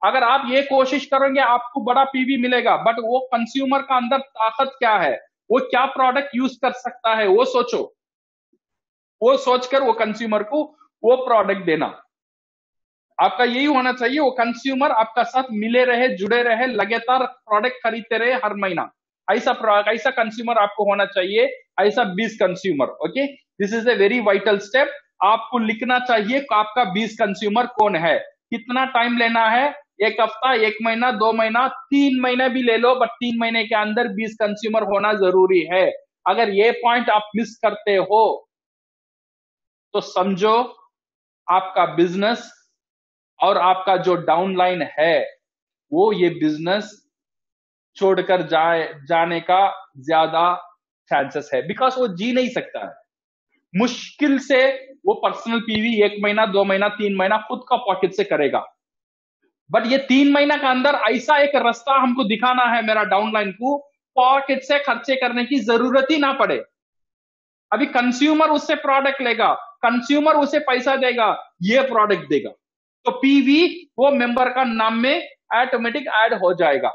अगर आप ये कोशिश करोगे आपको बड़ा पीवी मिलेगा, बट वो कंज्यूमर का अंदर ताकत क्या है, वो क्या प्रोडक्ट यूज कर सकता है, वो सोचो। वो सोचकर वो कंज्यूमर को वो प्रोडक्ट देना। आपका यही होना चाहिए, वो कंज्यूमर आपका साथ मिले रहे, जुड़े रहे, लगातार प्रोडक्ट खरीदते रहे हर महीना। ऐसा कंज्यूमर आपको होना चाहिए, ऐसा 20 consumer. Okay, this is a very vital step. आपको लिखना चाहिए आपका 20 कंज्यूमर कौन है। कितना टाइम लेना है? 1 हफ्ता, 1 महीना, 2 महीना, 3 महीने भी ले लो, बट 3 महीने के अंदर 20 कंज्यूमर होना जरूरी है। अगर ये पॉइंट आप मिस करते हो तो समझो आपका बिजनेस और आपका जो डाउनलाइन है, वो ये बिजनेस छोड़कर जाने का ज्यादा चांसेस है, बिकॉज वो जी नहीं सकता है। मुश्किल से वो पर्सनल पीवी 1 महीना, 2 महीना, 3 महीना खुद का पॉकेट से करेगा। बट ये 3 महीना का अंदर ऐसा एक रास्ता हमको दिखाना है, मेरा डाउनलाइन को पॉकेट से खर्चे करने की जरूरत ही ना पड़े। अभी कंज्यूमर उससे प्रोडक्ट लेगा, कंज्यूमर उसे पैसा देगा, ये प्रोडक्ट देगा, तो पीवी वो मेंबर का नाम में ऑटोमेटिक ऐड हो जाएगा।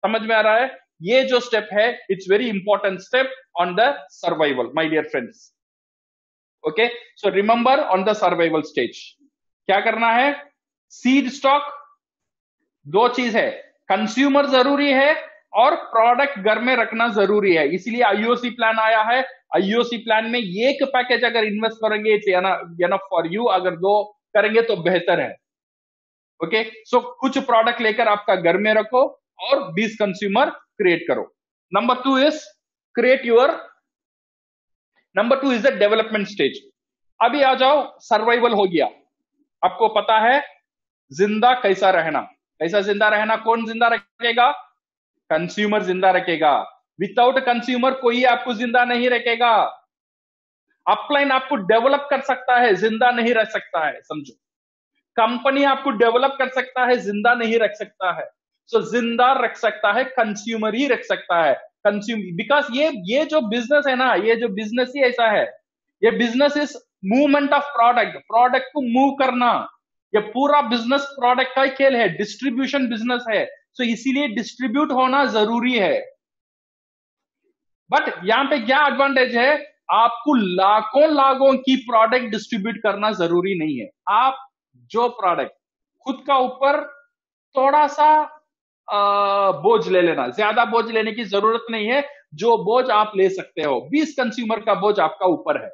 समझ में आ रहा है? ये जो स्टेप है, it's very important step on the survival, my dear friends. Okay, so remember, on the survival stage क्या करना है? सीड स्टॉक, 2 चीज है, कंज्यूमर जरूरी है और प्रोडक्ट घर में रखना जरूरी है। इसलिए आईओसी प्लान आया है। आईओसी प्लान में एक पैकेज अगर इन्वेस्ट करेंगे इट्स एनफ फॉर यू, अगर 2 करेंगे तो बेहतर है। ओके, सो कुछ प्रोडक्ट लेकर आपका घर में रखो और 20 कंज्यूमर क्रिएट करो। Number 2 is create your, number 2 is the development stage. अभी आ जाओ, सर्वाइवल हो गया, आपको पता है जिंदा कैसा रहना। कैसा जिंदा रहना? कौन जिंदा रखेगा? कंज्यूमर जिंदा रखेगा। विदाउट कंज्यूमर कोई आपको जिंदा नहीं रखेगा। अपलाइन आपको डेवलप कर सकता है, जिंदा नहीं रख सकता है, समझो। कंपनी आपको डेवलप कर सकता है, जिंदा नहीं रख सकता है। सो जिंदा रख सकता है कंज्यूमर ही रख सकता है। बिकॉज ये जो बिजनेस है ना, ये जो बिजनेस ही ऐसा है, ये business is movement of product, product को मूव करना। ये पूरा बिजनेस प्रोडक्ट का खेल है, डिस्ट्रीब्यूशन बिजनेस है, तो इसीलिए डिस्ट्रीब्यूट होना जरूरी है। बट यहां पे क्या एडवांटेज है, आपको लाखों लाखों की प्रोडक्ट डिस्ट्रीब्यूट करना जरूरी नहीं है। आप जो प्रोडक्ट खुद का ऊपर थोड़ा सा बोझ ले लेना, ज्यादा बोझ लेने की जरूरत नहीं है। जो बोझ आप ले सकते हो, 20 कंज्यूमर का बोझ आपका ऊपर है।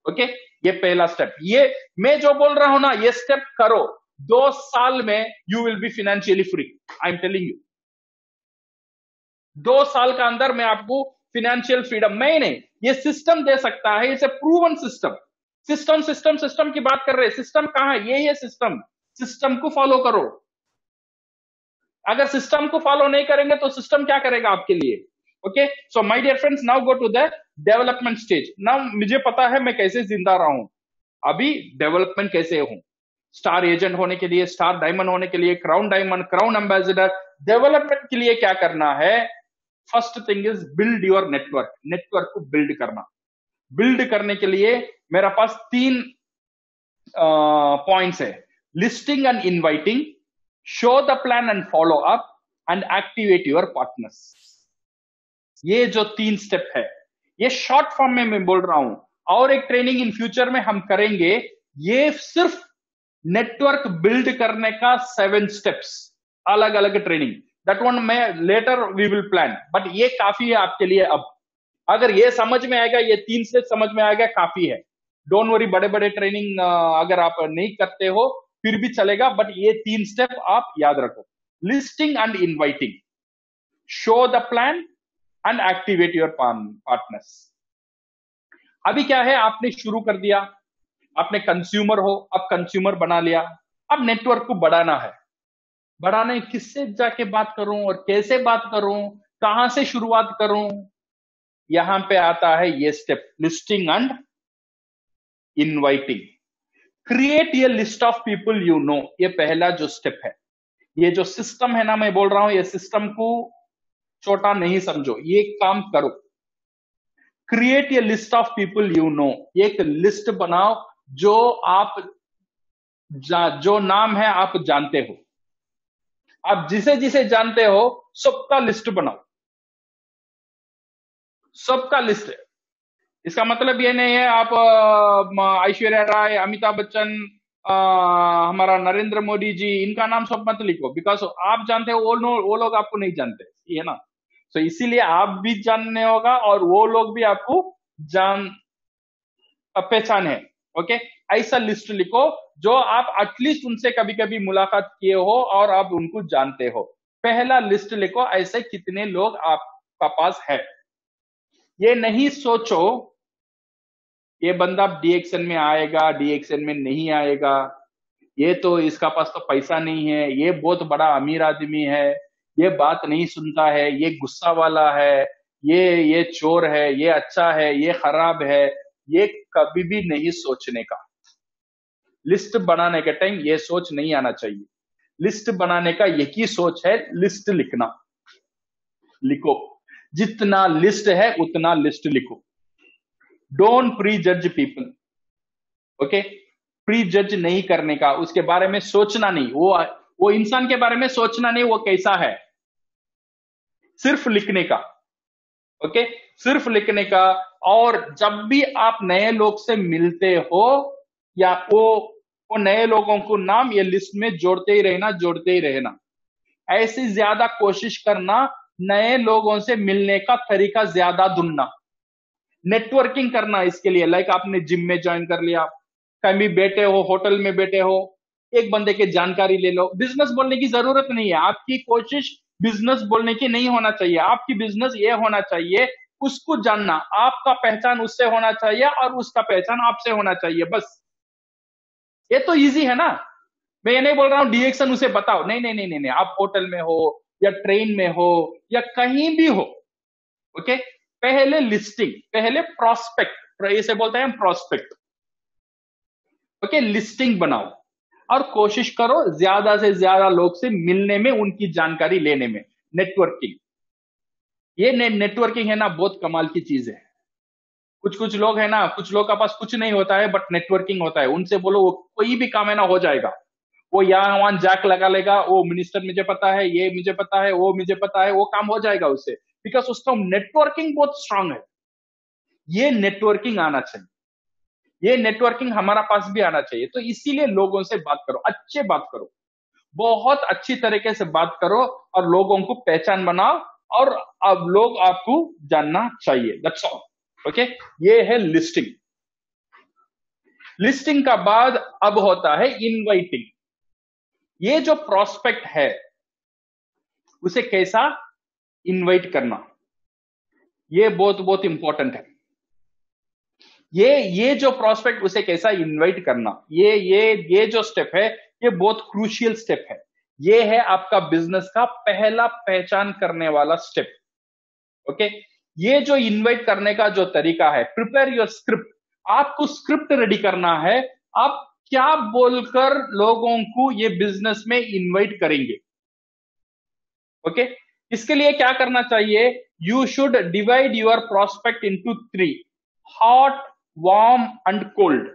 ओके, ये पहला स्टेप। ये मैं जो बोल रहा हूं ना, ये स्टेप करो, 2 साल में you will be financially free. I am telling you, 2 साल का अंदर मैं आपको फाइनेंशियल फ्रीडम, मैं नहीं, ये सिस्टम दे सकता है। It's a proven system. System system system की बात कर रहे हैं, सिस्टम कहां है? ये सिस्टम, सिस्टम को फॉलो करो। अगर सिस्टम को फॉलो नहीं करेंगे तो सिस्टम क्या करेगा आपके लिए? Okay, so my dear friends, now go to the development stage. Now मुझे पता है मैं कैसे जिंदा रहा हूं, अभी डेवलपमेंट कैसे हूं। स्टार एजेंट होने के लिए, स्टार डायमंड होने के लिए, crown diamond, crown ambassador, development के लिए क्या करना है? First thing is build your network. Network को बिल्ड करना। बिल्ड करने के लिए मेरा पास 3 पॉइंट्स है: listing and inviting, show the plan and follow up, and activate your partners. ये जो 3 स्टेप है, ये शॉर्ट फॉर्म में मैं बोल रहा हूं, और एक ट्रेनिंग इन फ्यूचर में हम करेंगे। ये सिर्फ नेटवर्क बिल्ड करने का 7 स्टेप्स, अलग अलग ट्रेनिंग, दैट वन मैं later we will plan, but ये काफी है आपके लिए। अब अगर ये समझ में आएगा, ये 3 स्टेप समझ में आएगा, काफी है। डोंट वरी, बड़े बड़े ट्रेनिंग अगर आप नहीं करते हो फिर भी चलेगा, बट ये 3 स्टेप आप याद रखो: listing and inviting, show the plan and activate your partners. अभी क्या है, आपने शुरू कर दिया, आपने कंज्यूमर हो, अब कंज्यूमर बना लिया, अब नेटवर्क को बढ़ाना है। बढ़ाने किससे जाके बात करूं और कैसे बात करूं, कहां से शुरुआत करूं? यहां पे आता है ये step, listing and inviting. Create ये list of people you know. ये पहला जो स्टेप है, ये जो सिस्टम है ना, मैं बोल रहा हूं, ये सिस्टम को छोटा नहीं समझो, ये काम करो। क्रिएट ये list of people you no. एक लिस्ट बनाओ जो आप जो नाम है आप जानते हो, आप जिसे जिसे जानते हो सबका लिस्ट बनाओ, सबका लिस्ट है। इसका मतलब ये नहीं है आप ऐश्वर्या राय, अमिताभ बच्चन, हमारा नरेंद्र मोदी जी, इनका नाम सब मत लिखो, बिकॉज आप जानते हो, वो लोग आपको नहीं जानते, ये ना। तो इसीलिए आप भी जानने होगा और वो लोग भी आपको पहचान है। ओके, ऐसा लिस्ट लिखो जो आप एटलीस्ट उनसे कभी कभी मुलाकात किए हो और आप उनको जानते हो। पहला लिस्ट लिखो, ऐसे कितने लोग आपका पास है। ये नहीं सोचो ये बंदा डीएक्सएन में आएगा, डीएक्सएन में नहीं आएगा, ये तो इसका पास तो पैसा नहीं है, ये बहुत बड़ा अमीर आदमी है, ये बात नहीं सुनता है, ये गुस्सा वाला है, ये चोर है, ये अच्छा है, ये खराब है। ये कभी भी नहीं सोचने का। लिस्ट बनाने के टाइम ये सोच नहीं आना चाहिए। लिस्ट बनाने का एक ही सोच है, लिस्ट लिखना। लिखो, जितना लिस्ट है उतना लिस्ट लिखो। डोंट प्री जज पीपल। ओके, प्री जज नहीं करने का, उसके बारे में सोचना नहीं, वो इंसान के बारे में सोचना नहीं, वो कैसा है, सिर्फ लिखने का। ओके, सिर्फ लिखने का। और जब भी आप नए लोग से मिलते हो, या वो नए लोगों को नाम ये लिस्ट में जोड़ते ही रहना, जोड़ते ही रहना। ऐसी ज्यादा कोशिश करना, नए लोगों से मिलने का तरीका ज्यादा ढूंढना, नेटवर्किंग करना। इसके लिए लाइक आपने जिम में ज्वाइन कर लिया, कहीं बैठे हो, होटल में बैठे हो, एक बंदे की जानकारी ले लो। बिजनेस बोलने की जरूरत नहीं है, आपकी कोशिश बिजनेस बोलने की नहीं होना चाहिए। आपकी बिजनेस ये होना चाहिए, उसको जानना, आपका पहचान उससे होना चाहिए और उसका पहचान आपसे होना चाहिए, बस। ये तो इजी है ना। मैं ये नहीं बोल रहा हूं डीएक्शन उसे बताओ, नहीं नहीं नहीं नहीं, आप होटल में हो या ट्रेन में हो या कहीं भी हो, ओके, पहले लिस्टिंग, पहले प्रोस्पेक्ट, इसे बोलते हैं प्रोस्पेक्ट। ओके, लिस्टिंग बनाओ और कोशिश करो ज्यादा से ज्यादा लोग से मिलने में, उनकी जानकारी लेने में। नेटवर्किंग, ये नेटवर्किंग है ना, बहुत कमाल की चीज है। कुछ लोग है ना, कुछ लोग का पास कुछ नहीं होता है बट नेटवर्किंग होता है, उनसे बोलो वो कोई भी काम है ना हो जाएगा। वो यहाँ वहां जैक लगा लेगा, वो मिनिस्टर मुझे पता है, ये मुझे पता है, वो मुझे पता है, वो काम हो जाएगा उससे, बिकॉज उसका नेटवर्किंग बहुत स्ट्रांग है। ये नेटवर्किंग आना चाहिए, ये नेटवर्किंग हमारा पास भी आना चाहिए। तो इसीलिए लोगों से बात करो, अच्छे बात करो, बहुत अच्छी तरीके से बात करो और लोगों को पहचान बनाओ, और अब लोग आपको जानना चाहिए। That's all. ओके, ये है लिस्टिंग। लिस्टिंग का बाद अब होता है इनवाइटिंग। ये जो प्रोस्पेक्ट है उसे कैसा इनवाइट करना, ये बहुत बहुत इंपॉर्टेंट है। ये जो प्रोस्पेक्ट उसे कैसा इनवाइट करना, ये जो स्टेप है ये बहुत क्रूशियल स्टेप है। ये है आपका बिजनेस का पहला पहचान करने वाला स्टेप। ओके, ये जो इनवाइट करने का जो तरीका है, प्रिपेयर योर स्क्रिप्ट। आपको स्क्रिप्ट रेडी करना है, आप क्या बोलकर लोगों को ये बिजनेस में इनवाइट करेंगे। ओके, इसके लिए क्या करना चाहिए, you should divide your prospect into 3, hot, warm and cold.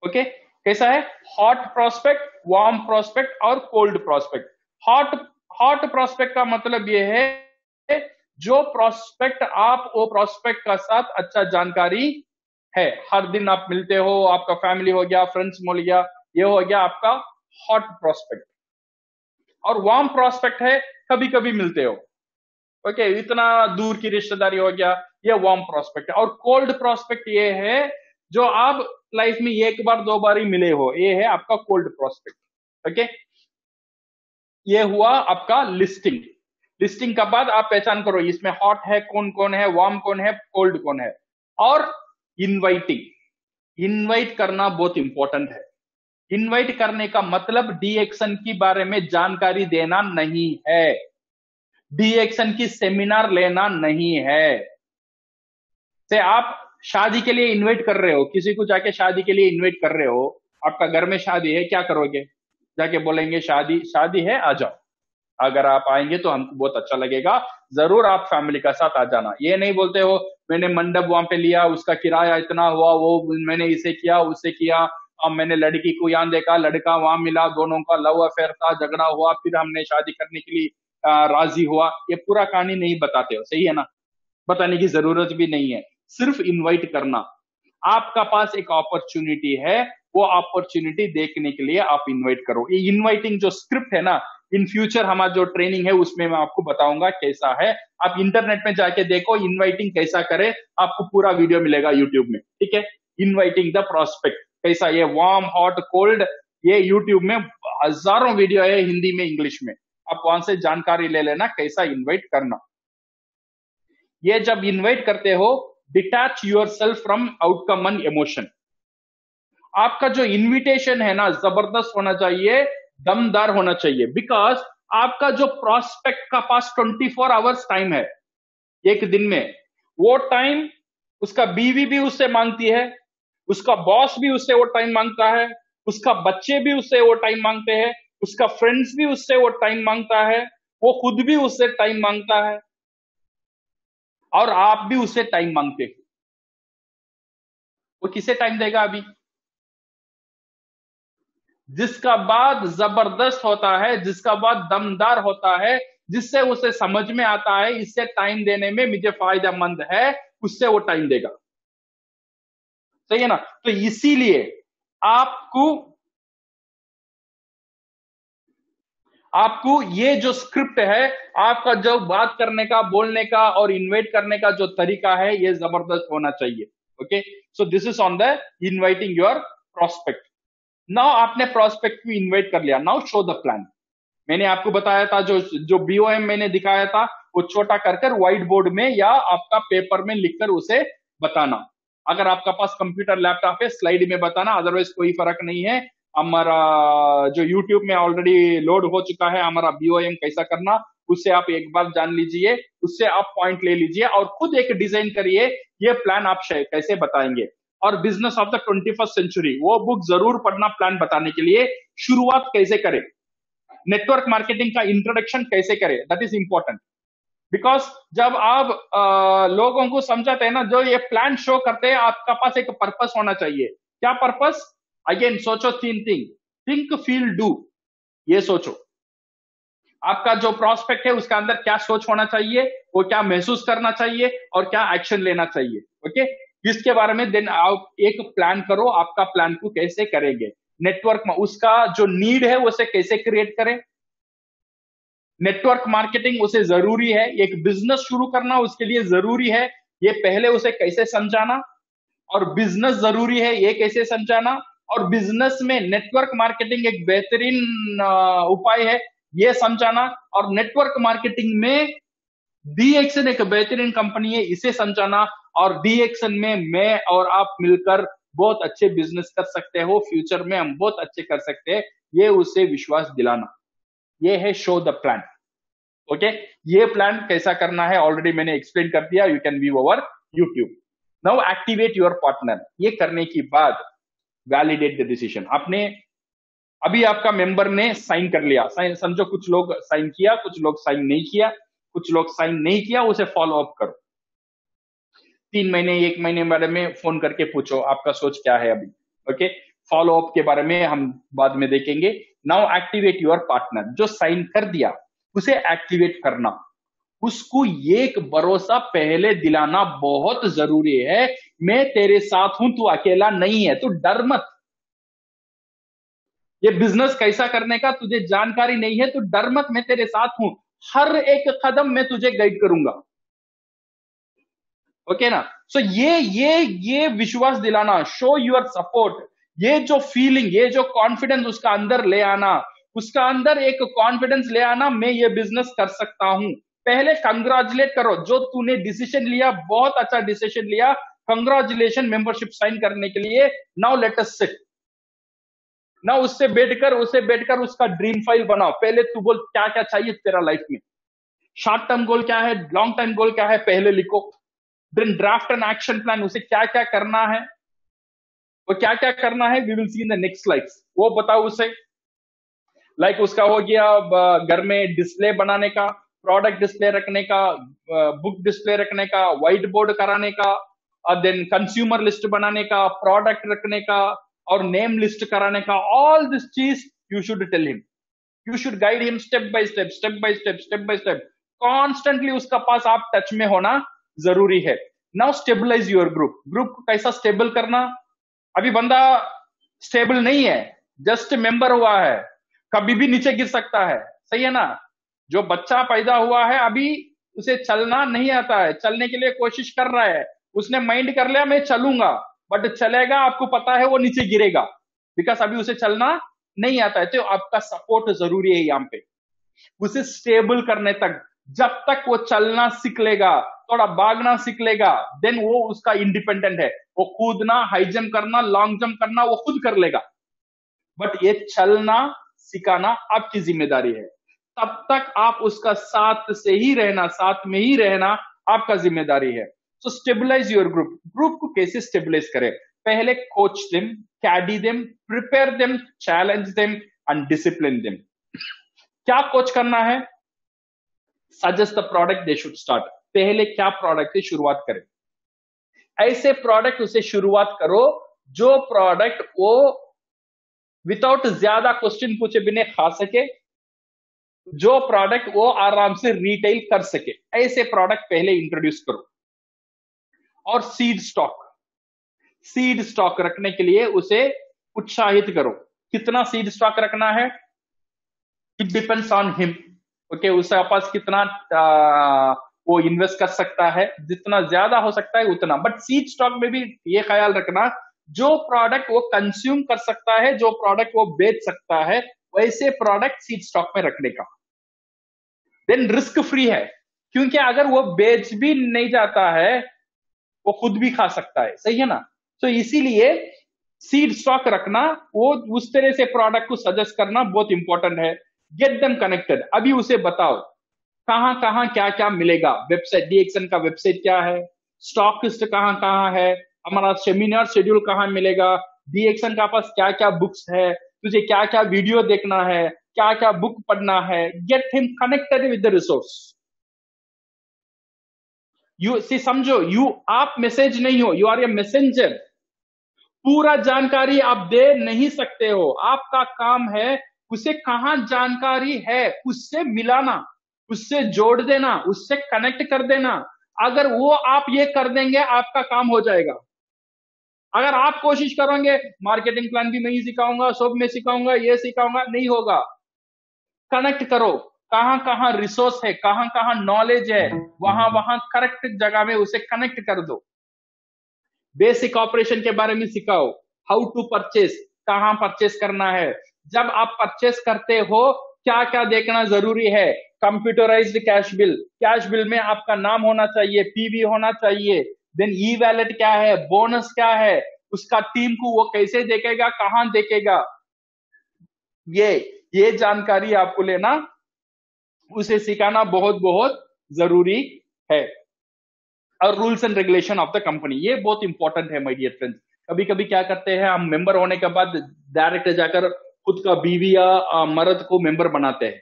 Okay, कैसा है, हॉट प्रोस्पेक्ट, वार्म प्रोस्पेक्ट और कोल्ड प्रोस्पेक्ट। हॉट प्रोस्पेक्ट का मतलब ये है जो प्रोस्पेक्ट आप वो प्रोस्पेक्ट का साथ अच्छा जानकारी है, हर दिन आप मिलते हो, आपका फैमिली हो गया, फ्रेंड्स मिल गया, ये हो गया आपका हॉट प्रोस्पेक्ट। और वार्म प्रोस्पेक्ट है कभी कभी मिलते हो, ओके, इतना दूर की रिश्तेदारी हो गया, ये वार्म प्रोस्पेक्ट है। और कोल्ड प्रोस्पेक्ट ये है जो आप लाइफ में एक बार दो बार ही मिले हो, ये है आपका कोल्ड प्रोस्पेक्ट। ओके, ये हुआ आपका लिस्टिंग। लिस्टिंग का बाद आप पहचान करो इसमें हॉट है कौन कौन है, वार्म कौन है, कोल्ड कौन है। और इनवाइटिंग, इनवाइट करना बहुत इंपॉर्टेंट है। इनवाइट करने का मतलब डीएक्शन के बारे में जानकारी देना नहीं है, डीएक्शन की सेमिनार लेना नहीं है। से आप शादी के लिए इनवाइट कर रहे हो, किसी को जाके शादी के लिए इनवाइट कर रहे हो, आपका घर में शादी है, क्या करोगे, जाके बोलेंगे शादी है आ जाओ, अगर आप आएंगे तो हमको बहुत अच्छा लगेगा, जरूर आप फैमिली का साथ आ जाना। ये नहीं बोलते हो मैंने मंडप वहां पे लिया, उसका किराया इतना हुआ, वो मैंने इसे किया उससे किया, अब मैंने लड़की को यहाँ देखा, लड़का वहां मिला, दोनों का लव अफेयर था, झगड़ा हुआ, फिर हमने शादी करने के लिए राजी हुआ। ये पूरा कहानी नहीं बताते हो, सही है ना, बताने की जरूरत भी नहीं है, सिर्फ इनवाइट करना। आपका पास एक अपॉर्चुनिटी है, वो अपॉर्चुनिटी देखने के लिए आप इनवाइट करो। ये इनवाइटिंग जो स्क्रिप्ट है ना, इन फ्यूचर हमारा जो ट्रेनिंग है उसमें मैं आपको बताऊंगा कैसा है। आप इंटरनेट में जाके देखो इनवाइटिंग कैसा करे, आपको पूरा वीडियो मिलेगा यूट्यूब में, ठीक है। इनवाइटिंग द प्रोस्पेक्ट कैसा, ये वार्म, हॉट, कोल्ड, ये यूट्यूब में हजारों वीडियो है हिंदी में, इंग्लिश में, आप वहां से जानकारी ले लेना कैसा इन्वाइट करना। ये जब इन्वाइट करते हो, detach your self from outcome and emotion. आपका जो इन्विटेशन है ना जबरदस्त होना चाहिए, दमदार होना चाहिए, बिकॉज आपका जो प्रोस्पेक्ट का पास 24 आवर्स टाइम है एक दिन में, वो टाइम उसका बीवी भी उससे मांगती है, उसका बॉस भी उससे वो टाइम मांगता है, उसका बच्चे भी उससे वो टाइम मांगते हैं, उसका फ्रेंड्स भी उससे वो टाइम मांगता है, वो खुद भी उससे टाइम मांगता है, और आप भी उससे टाइम मांगते हो। वो किसे टाइम देगा अभी, जिसका बाद जबरदस्त होता है, जिसका बाद दमदार होता है, जिससे उसे समझ में आता है इससे टाइम देने में मुझे फायदेमंद है, उससे वो टाइम देगा, सही है ना। तो इसीलिए आपको ये जो स्क्रिप्ट है, आपका जो बात करने का, बोलने का और इन्वाइट करने का जो तरीका है, ये जबरदस्त होना चाहिए। Okay, so this is on the inviting your prospect. Now आपने प्रोस्पेक्ट को इन्वाइट कर लिया, नाउ शो द प्लान। मैंने आपको बताया था जो बीओएम मैंने दिखाया था, वो छोटा कर व्हाइट बोर्ड में या आपका पेपर में लिखकर उसे बताना। अगर आपका पास कंप्यूटर लैपटॉप है, स्लाइड में बताना, अदरवाइज कोई फर्क नहीं है। हमारा जो यूट्यूब में ऑलरेडी लोड हो चुका है हमारा बीओएम कैसा करना, उससे आप एक बार जान लीजिए, उससे आप पॉइंट ले लीजिए और खुद एक डिजाइन करिए, ये प्लान आप कैसे बताएंगे। और business of the 21st century, वो बुक जरूर पढ़ना प्लान बताने के लिए। शुरुआत कैसे करें, नेटवर्क मार्केटिंग का इंट्रोडक्शन कैसे करें, दैट इज इंपॉर्टेंट। बिकॉज जब आप लोगों को समझाते हैं ना, जो ये प्लान शो करते हैं, आपका पास एक पर्पस होना चाहिए। क्या पर्पस, अगेन सोचो 3 थिंग, थिंक फील डू, ये सोचो आपका जो प्रोस्पेक्ट है उसका अंदर क्या सोच होना चाहिए, वो क्या महसूस करना चाहिए और क्या एक्शन लेना चाहिए। ओके, इसके बारे में देन आप एक प्लान करो, आपका प्लान को कैसे करेंगे, नेटवर्क में उसका जो नीड है उसे कैसे क्रिएट करें। नेटवर्क मार्केटिंग उसे जरूरी है, एक बिजनेस शुरू करना उसके लिए जरूरी है, ये पहले उसे कैसे समझाना, और बिजनेस जरूरी है ये कैसे समझाना, और बिजनेस में नेटवर्क मार्केटिंग एक बेहतरीन उपाय है ये समझाना, और नेटवर्क मार्केटिंग में डीएक्सन एक बेहतरीन कंपनी है इसे समझाना, और डीएक्सन में मैं और आप मिलकर बहुत अच्छे बिजनेस कर सकते हो, फ्यूचर में हम बहुत अच्छे कर सकते हैं, ये उसे विश्वास दिलाना। ये है शो द प्लान। ओके, ये प्लान कैसा करना है ऑलरेडी मैंने एक्सप्लेन कर दिया, you can view over YouTube. Now activate your partner, ये करने के बाद वैलिडेट द डिसीजन। आपने अभी आपका मेंबर ने साइन कर लिया, साइन समझो कुछ लोग साइन किया, कुछ लोग साइन नहीं किया, कुछ लोग साइन नहीं किया, उसे फॉलो अप करो। 3 महीने 1 महीने बारे में फोन करके पूछो आपका सोच क्या है अभी। ओके, फॉलो अप के बारे में हम बाद में देखेंगे। नाउ एक्टिवेट योर पार्टनर, जो साइन कर दिया उसे एक्टिवेट करना, उसको एक भरोसा पहले दिलाना बहुत जरूरी है, मैं तेरे साथ हूं, तू अकेला नहीं है, तू डर मत। ये बिजनेस कैसा करने का तुझे जानकारी नहीं है, तू डर मत, मैं तेरे साथ हूं, हर एक कदम मैं तुझे गाइड करूंगा। ओके ना, सो ये विश्वास दिलाना, शो योर सपोर्ट, ये जो फीलिंग, ये जो कॉन्फिडेंस उसका अंदर ले आना, उसका अंदर एक कॉन्फिडेंस ले आना, मैं ये बिजनेस कर सकता हूं। पहले कंग्रेचुलेट करो, जो तूने डिसीजन लिया बहुत अच्छा डिसीजन लिया, कंग्रेचुलेशन मेंबरशिप साइन करने के लिए। नाउ लेट अस सिट, ना उससे बैठकर उसका ड्रीम फाइल बनाओ। पहले तू बोल क्या क्या चाहिए तेरा लाइफ में, शॉर्ट टर्म गोल क्या है, लॉन्ग टर्म गोल क्या है, पहले लिखो। Then draft an action plan, उसे क्या क्या करना है, वो क्या क्या करना है, we will see in the next slides, वो बताओ उसे। लाइक उसका हो गया घर में डिस्प्ले बनाने का, प्रोडक्ट डिस्प्ले रखने का, बुक डिस्प्ले रखने का, व्हाइट बोर्ड कराने का, और देन कंज्यूमर लिस्ट बनाने का, प्रोडक्ट रखने का, और नेम लिस्ट कराने का। ऑल दिस चीज you should tell him, you should guide him step by step, step by step, step by step. Constantly उसका पास आप टच में होना जरूरी है। Now stabilize your group, group को कैसा स्टेबल करना। अभी बंदा स्टेबल नहीं है, जस्ट मेंबर हुआ है, कभी भी नीचे गिर सकता है, सही है ना। जो बच्चा पैदा हुआ है अभी उसे चलना नहीं आता है, चलने के लिए कोशिश कर रहा है, उसने माइंड कर लिया मैं चलूंगा, बट चलेगा, आपको पता है वो नीचे गिरेगा, बिकॉज अभी उसे चलना नहीं आता है। तो आपका सपोर्ट जरूरी है यहाँ पे, उसे स्टेबल करने तक। जब तक वो चलना सीख लेगा, थोड़ा भागना सीख लेगा, देन वो उसका इंडिपेंडेंट है, वो कूदना, हाई जंप करना, लॉन्ग जंप करना वो खुद कर लेगा। बट ये चलना सिखाना आपकी जिम्मेदारी है, तब तक आप उसका साथ से ही रहना, साथ में ही रहना आपका जिम्मेदारी है। So stabilize your group, group को कैसे स्टेबलाइज करें, पहले coach them, caddy them, prepare them, challenge them and discipline them. क्या कोच करना है, suggest the product they should start, पहले क्या प्रोडक्ट से शुरुआत करें, ऐसे प्रोडक्ट उसे शुरुआत करो जो प्रोडक्ट वो विदाउट ज्यादा क्वेश्चन पूछे बिना खा सके, जो प्रोडक्ट वो आराम से रिटेल कर सके, ऐसे प्रोडक्ट पहले इंट्रोड्यूस करो। और सीड स्टॉक रखने के लिए उसे उत्साहित करो। कितना सीड स्टॉक रखना है, it depends on him. Okay, उसके पास कितना वो इन्वेस्ट कर सकता है, जितना ज्यादा हो सकता है उतना। बट सीड स्टॉक में भी ये ख्याल रखना, जो प्रोडक्ट वो कंज्यूम कर सकता है, जो प्रोडक्ट वो बेच सकता है, वैसे प्रोडक्ट सीड स्टॉक में रखने का। देन रिस्क फ्री है, क्योंकि अगर वो बेच भी नहीं जाता है वो खुद भी खा सकता है, सही है ना। तो इसीलिए सीड स्टॉक रखना, वो उस तरह से प्रोडक्ट को सजेस्ट करना बहुत इंपॉर्टेंट है। गेट देम कनेक्टेड, अभी उसे बताओ कहां कहां क्या क्या मिलेगा, वेबसाइट डीएक्सन का वेबसाइट क्या है, स्टॉक लिस्ट कहां कहां है, हमारा सेमिनार शेड्यूल कहां मिलेगा, डीएक्सन का पास क्या क्या बुक्स है, तुझे क्या क्या वीडियो देखना है, क्या क्या बुक पढ़ना है। Get him connected with the resource. You see समझो, आप मैसेज नहीं हो, यू आर ए मैसेंजर। पूरा जानकारी आप दे नहीं सकते हो। आपका काम है उसे कहां जानकारी है उससे मिलाना, उससे जोड़ देना, उससे कनेक्ट कर देना। अगर वो आप ये कर देंगे आपका काम हो जाएगा। अगर आप कोशिश करोगे मार्केटिंग प्लान भी मैं ही सिखाऊंगा, सब में सिखाऊंगा, ये सिखाऊंगा, नहीं होगा। कनेक्ट करो, कहां कहां रिसोर्स है, कहां कहां नॉलेज है, वहां वहां करेक्ट जगह में उसे कनेक्ट कर दो। बेसिक ऑपरेशन के बारे में सिखाओ, हाउ टू परचेस, कहां परचेस करना है, जब आप परचेस करते हो क्या क्या देखना जरूरी है। कंप्यूटराइज्ड कैश बिल में आपका नाम होना चाहिए, पीवी होना चाहिए। देन ई वैलेट क्या है, बोनस क्या है, उसका टीम को वो कैसे देखेगा, कहां देखेगा, ये जानकारी आपको लेना, उसे सिखाना बहुत बहुत जरूरी है। और rules and regulation of the company, ये बहुत इंपॉर्टेंट है माय डियर फ्रेंड्स। कभी कभी क्या करते हैं हम, मेंबर होने के बाद डायरेक्ट जाकर खुद का बीवी या मर्द को मेंबर बनाते हैं,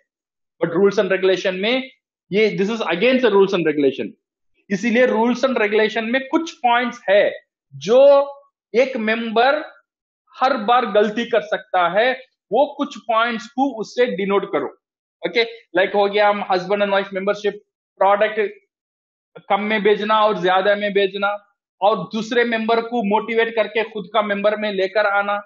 बट रूल्स एंड रेगुलेशन में ये this is against the rules and regulation. इसीलिए रूल्स एंड रेगुलेशन में कुछ पॉइंट्स है जो एक मेंबर हर बार गलती कर सकता है, वो कुछ पॉइंट्स को उससे डिनोट करो। ओके, लाइक हो गया हम husband and wife membership, product कम में बेचना और ज्यादा में बेचना, और दूसरे मेंबर को मोटिवेट करके खुद का मेंबर में लेकर आना।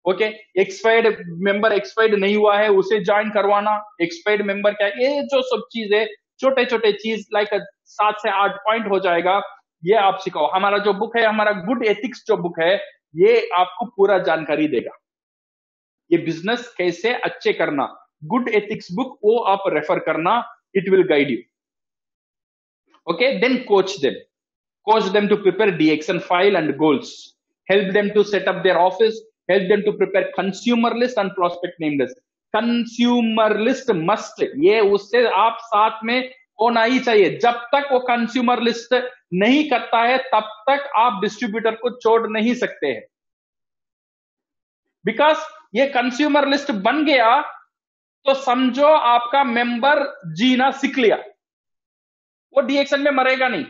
ओके, एक्सपायर्ड मेंबर एक्सपायर्ड नहीं हुआ है उसे ज्वाइन करवाना, एक्सपायर्ड मेंबर क्या, ये जो सब चीजें छोटे छोटे चीज लाइक 7 से 8 पॉइंट हो जाएगा, ये आप सिखाओ। हमारा जो बुक है, हमारा गुड एथिक्स जो बुक है, ये आपको पूरा जानकारी देगा, ये बिजनेस कैसे अच्छे करना। गुड एथिक्स बुक वो आप रेफर करना, it will guide you. Okay, then coach them to prepare DXN file and goals, help them to set up their office, help them to prepare consumer list and prospect name list। Consumer list must, ये उससे आप साथ में होना ही चाहिए। जब तक वो कंज्यूमर लिस्ट नहीं करता है तब तक आप डिस्ट्रीब्यूटर को छोड़ नहीं सकते हैं, बिकॉज ये कंज्यूमर लिस्ट बन गया तो समझो आपका मेंबर जीना सीख लिया, वो डीएक्शन में मरेगा नहीं।